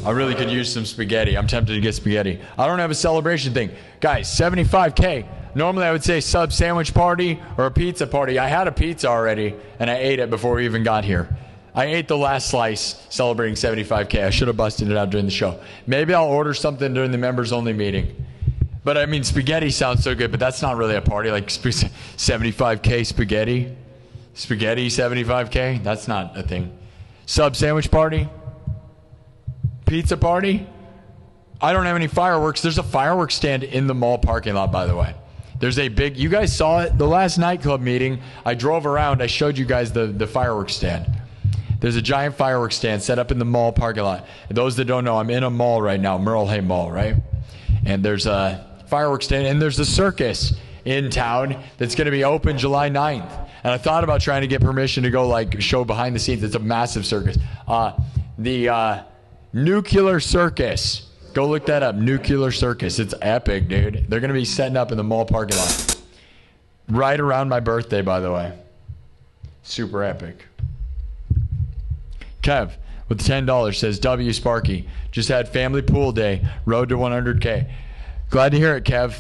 I really could use some spaghetti. I'm tempted to get spaghetti. I don't have a celebration thing. Guys, 75K. Normally I would say sub sandwich party or a pizza party. I had a pizza already, and I ate it before we even got here. I ate the last slice celebrating 75K. I should have busted it out during the show. Maybe I'll order something during the members only meeting. But I mean, spaghetti sounds so good, but that's not really a party. Like 75K spaghetti? Spaghetti 75K? That's not a thing. Sub sandwich party? Pizza party? I don't have any fireworks. There's a fireworks stand in the mall parking lot, by the way. There's a big, you guys saw it, the last nightclub meeting. I drove around, I showed you guys the fireworks stand. There's a giant fireworks stand set up in the mall parking lot. And those that don't know, I'm in a mall right now, Merle Hay Mall, right? And there's a fireworks stand, and there's a circus in town that's going to be open July 9th. And I thought about trying to get permission to go like show behind the scenes. It's a massive circus. The Nuclear Circus Go look that up. Nuclear Circus. It's epic, dude. They're going to be setting up in the mall parking lot. Right around my birthday, by the way. Super epic. Kev with $10 says, W Sparky. Just had family pool day. Road to 100K. Glad to hear it, Kev.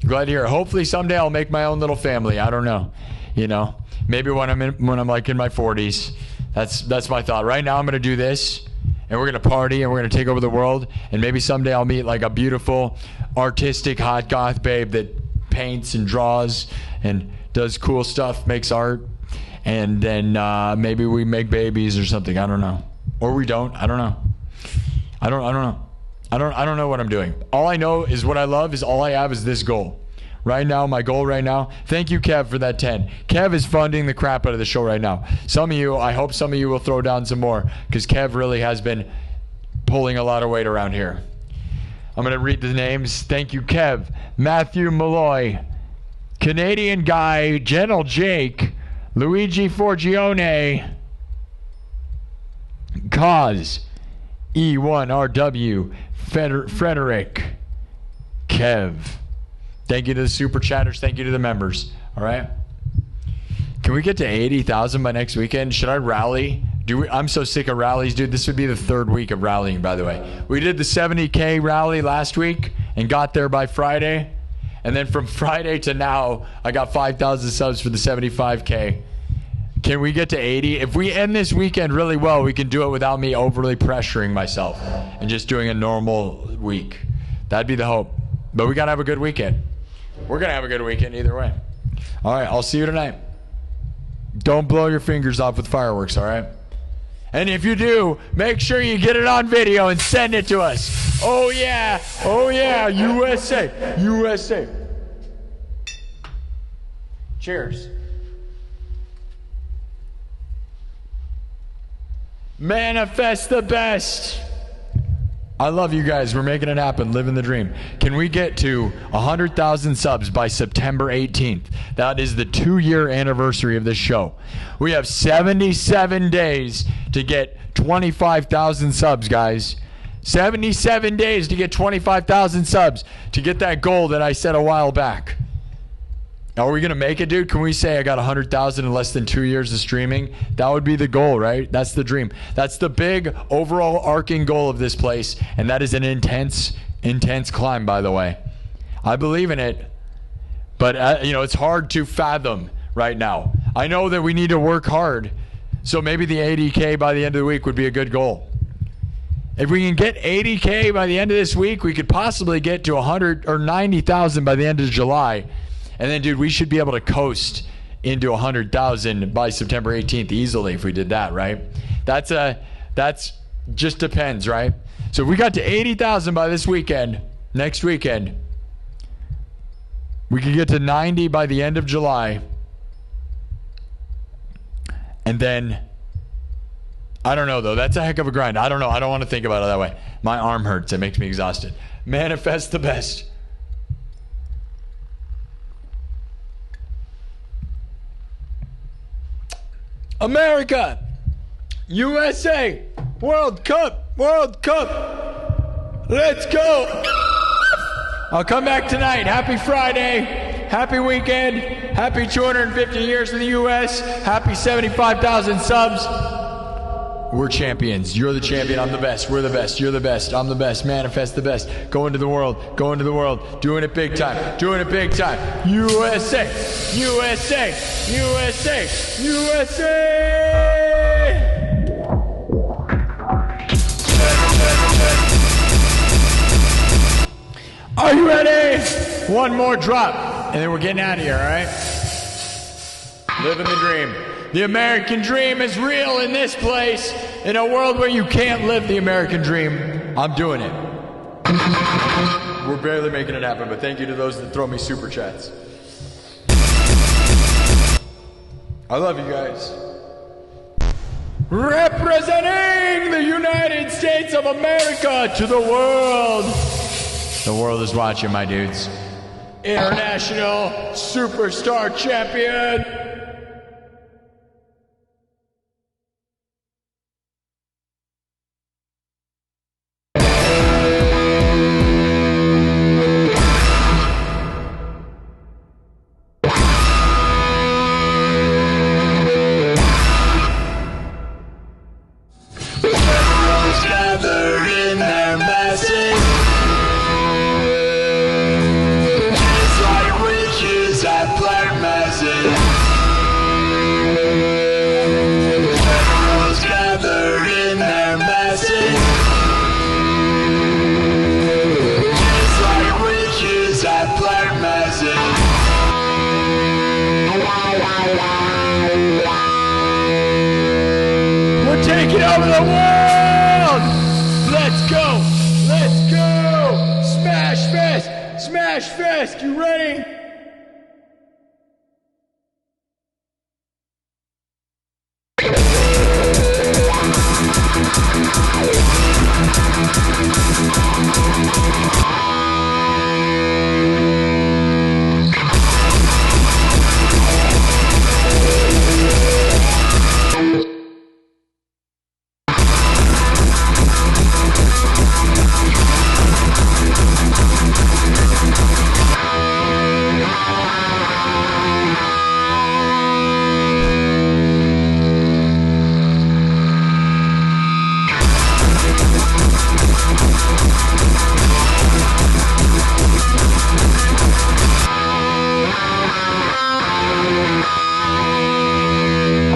Glad to hear it. Hopefully someday I'll make my own little family. I don't know. You know, maybe when I'm like in my 40s. That's my thought. Right now I'm going to do this. And we're going to party and we're going to take over the world. And maybe someday I'll meet like a beautiful, artistic, hot goth babe that paints and draws and does cool stuff, makes art. And then maybe we make babies or something. I don't know. Or we don't. I don't know. I don't know. I don't know what I'm doing. All I know is what I love is all I have is this goal. Right now, my goal right now. Thank you, Kev, for that 10. Kev is funding the crap out of the show right now. Some of you, I hope some of you will throw down some more because Kev really has been pulling a lot of weight around here. I'm going to read the names. Thank you, Kev. Matthew Malloy. Canadian Guy. Gentle Jake. Luigi Forgione. Cause. E1RW. Frederick. Kev. Thank you to the super chatters. Thank you to the members. All right. Can we get to 80,000 by next weekend? Should I rally? I'm so sick of rallies, dude. This would be the third week of rallying, by the way. We did the 70K rally last week and got there by Friday. And then from Friday to now, I got 5,000 subs for the 75K. Can we get to 80? If we end this weekend really well, we can do it without me overly pressuring myself and just doing a normal week. That'd be the hope. But we got to have a good weekend. We're going to have a good weekend either way. All right, I'll see you tonight. Don't blow your fingers off with fireworks, all right? And if you do, make sure you get it on video and send it to us. Oh, yeah. Oh, yeah. USA. USA. Cheers. Manifest the best. I love you guys. We're making it happen. Living the dream. Can we get to 100,000 subs by September 18th? That is the 2-year anniversary of this show. We have 77 days to get 25,000 subs, guys. 77 days to get 25,000 subs to get that goal that I set a while back. Are we going to make it, dude? Can we say I got 100,000 in less than 2 years of streaming? That would be the goal, right? That's the dream. That's the big overall arcing goal of this place. And that is an intense, intense climb, by the way. I believe in it. But, it's hard to fathom right now. I know that we need to work hard. So maybe the 80K by the end of the week would be a good goal. If we can get 80K by the end of this week, we could possibly get to 100 or 90,000 by the end of July. And then, dude, we should be able to coast into 100,000 by September 18th easily if we did that, right? That's just depends, right? So if we got to 80,000 by this weekend, next weekend, we could get to 90 by the end of July. And then, I don't know, though. That's a heck of a grind. I don't know. I don't want to think about it that way. My arm hurts. It makes me exhausted. Manifest the best. America, USA, World Cup, let's go. I'll come back tonight. Happy Friday, happy weekend, happy 250 years in the US, happy 75,000 subs. We're champions. You're the champion. I'm the best. We're the best. You're the best. I'm the best. Manifest the best. Go into the world. Go into the world. Doing it big time. Doing it big time. USA. USA. USA. USA. Are you ready? One more drop. And then we're getting out of here, all right? Living the dream. The American dream is real in this place. In a world where you can't live the American dream, I'm doing it. We're barely making it happen, but thank you to those that throw me super chats. I love you guys. Representing the United States of America to the world. The world is watching, my dudes. International Superstar Champion. Generals gather in their masses, just like witches at black masses. Generals gather in their masses, just like witches at black masses. We're taking over the world! Let's go! Let's go! Smash fest! Smash fest! You ready?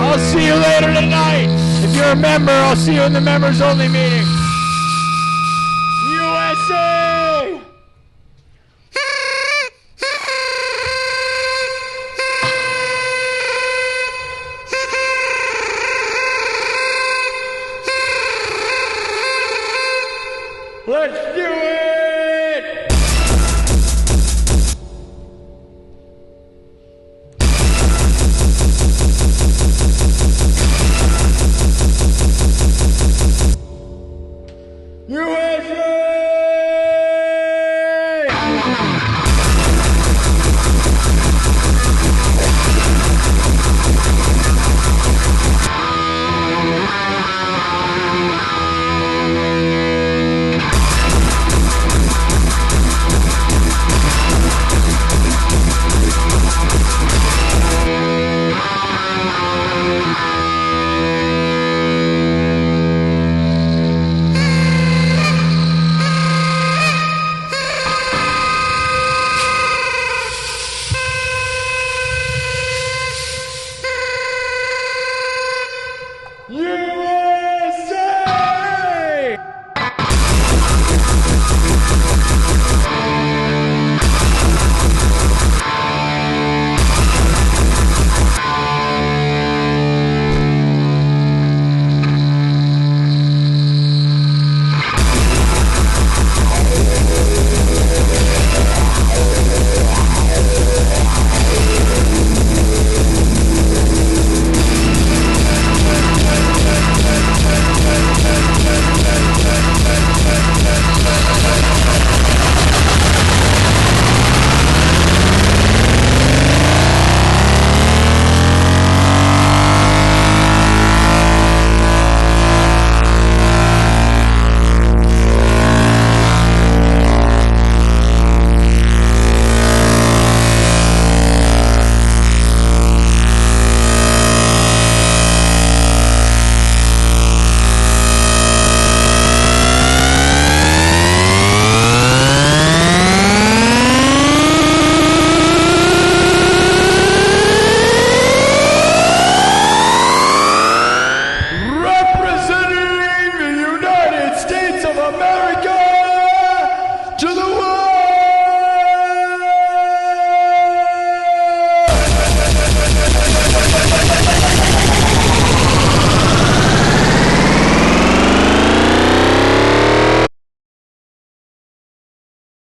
I'll see you later tonight. If you're a member, I'll see you in the members only meeting. USA! Let's do it! USA!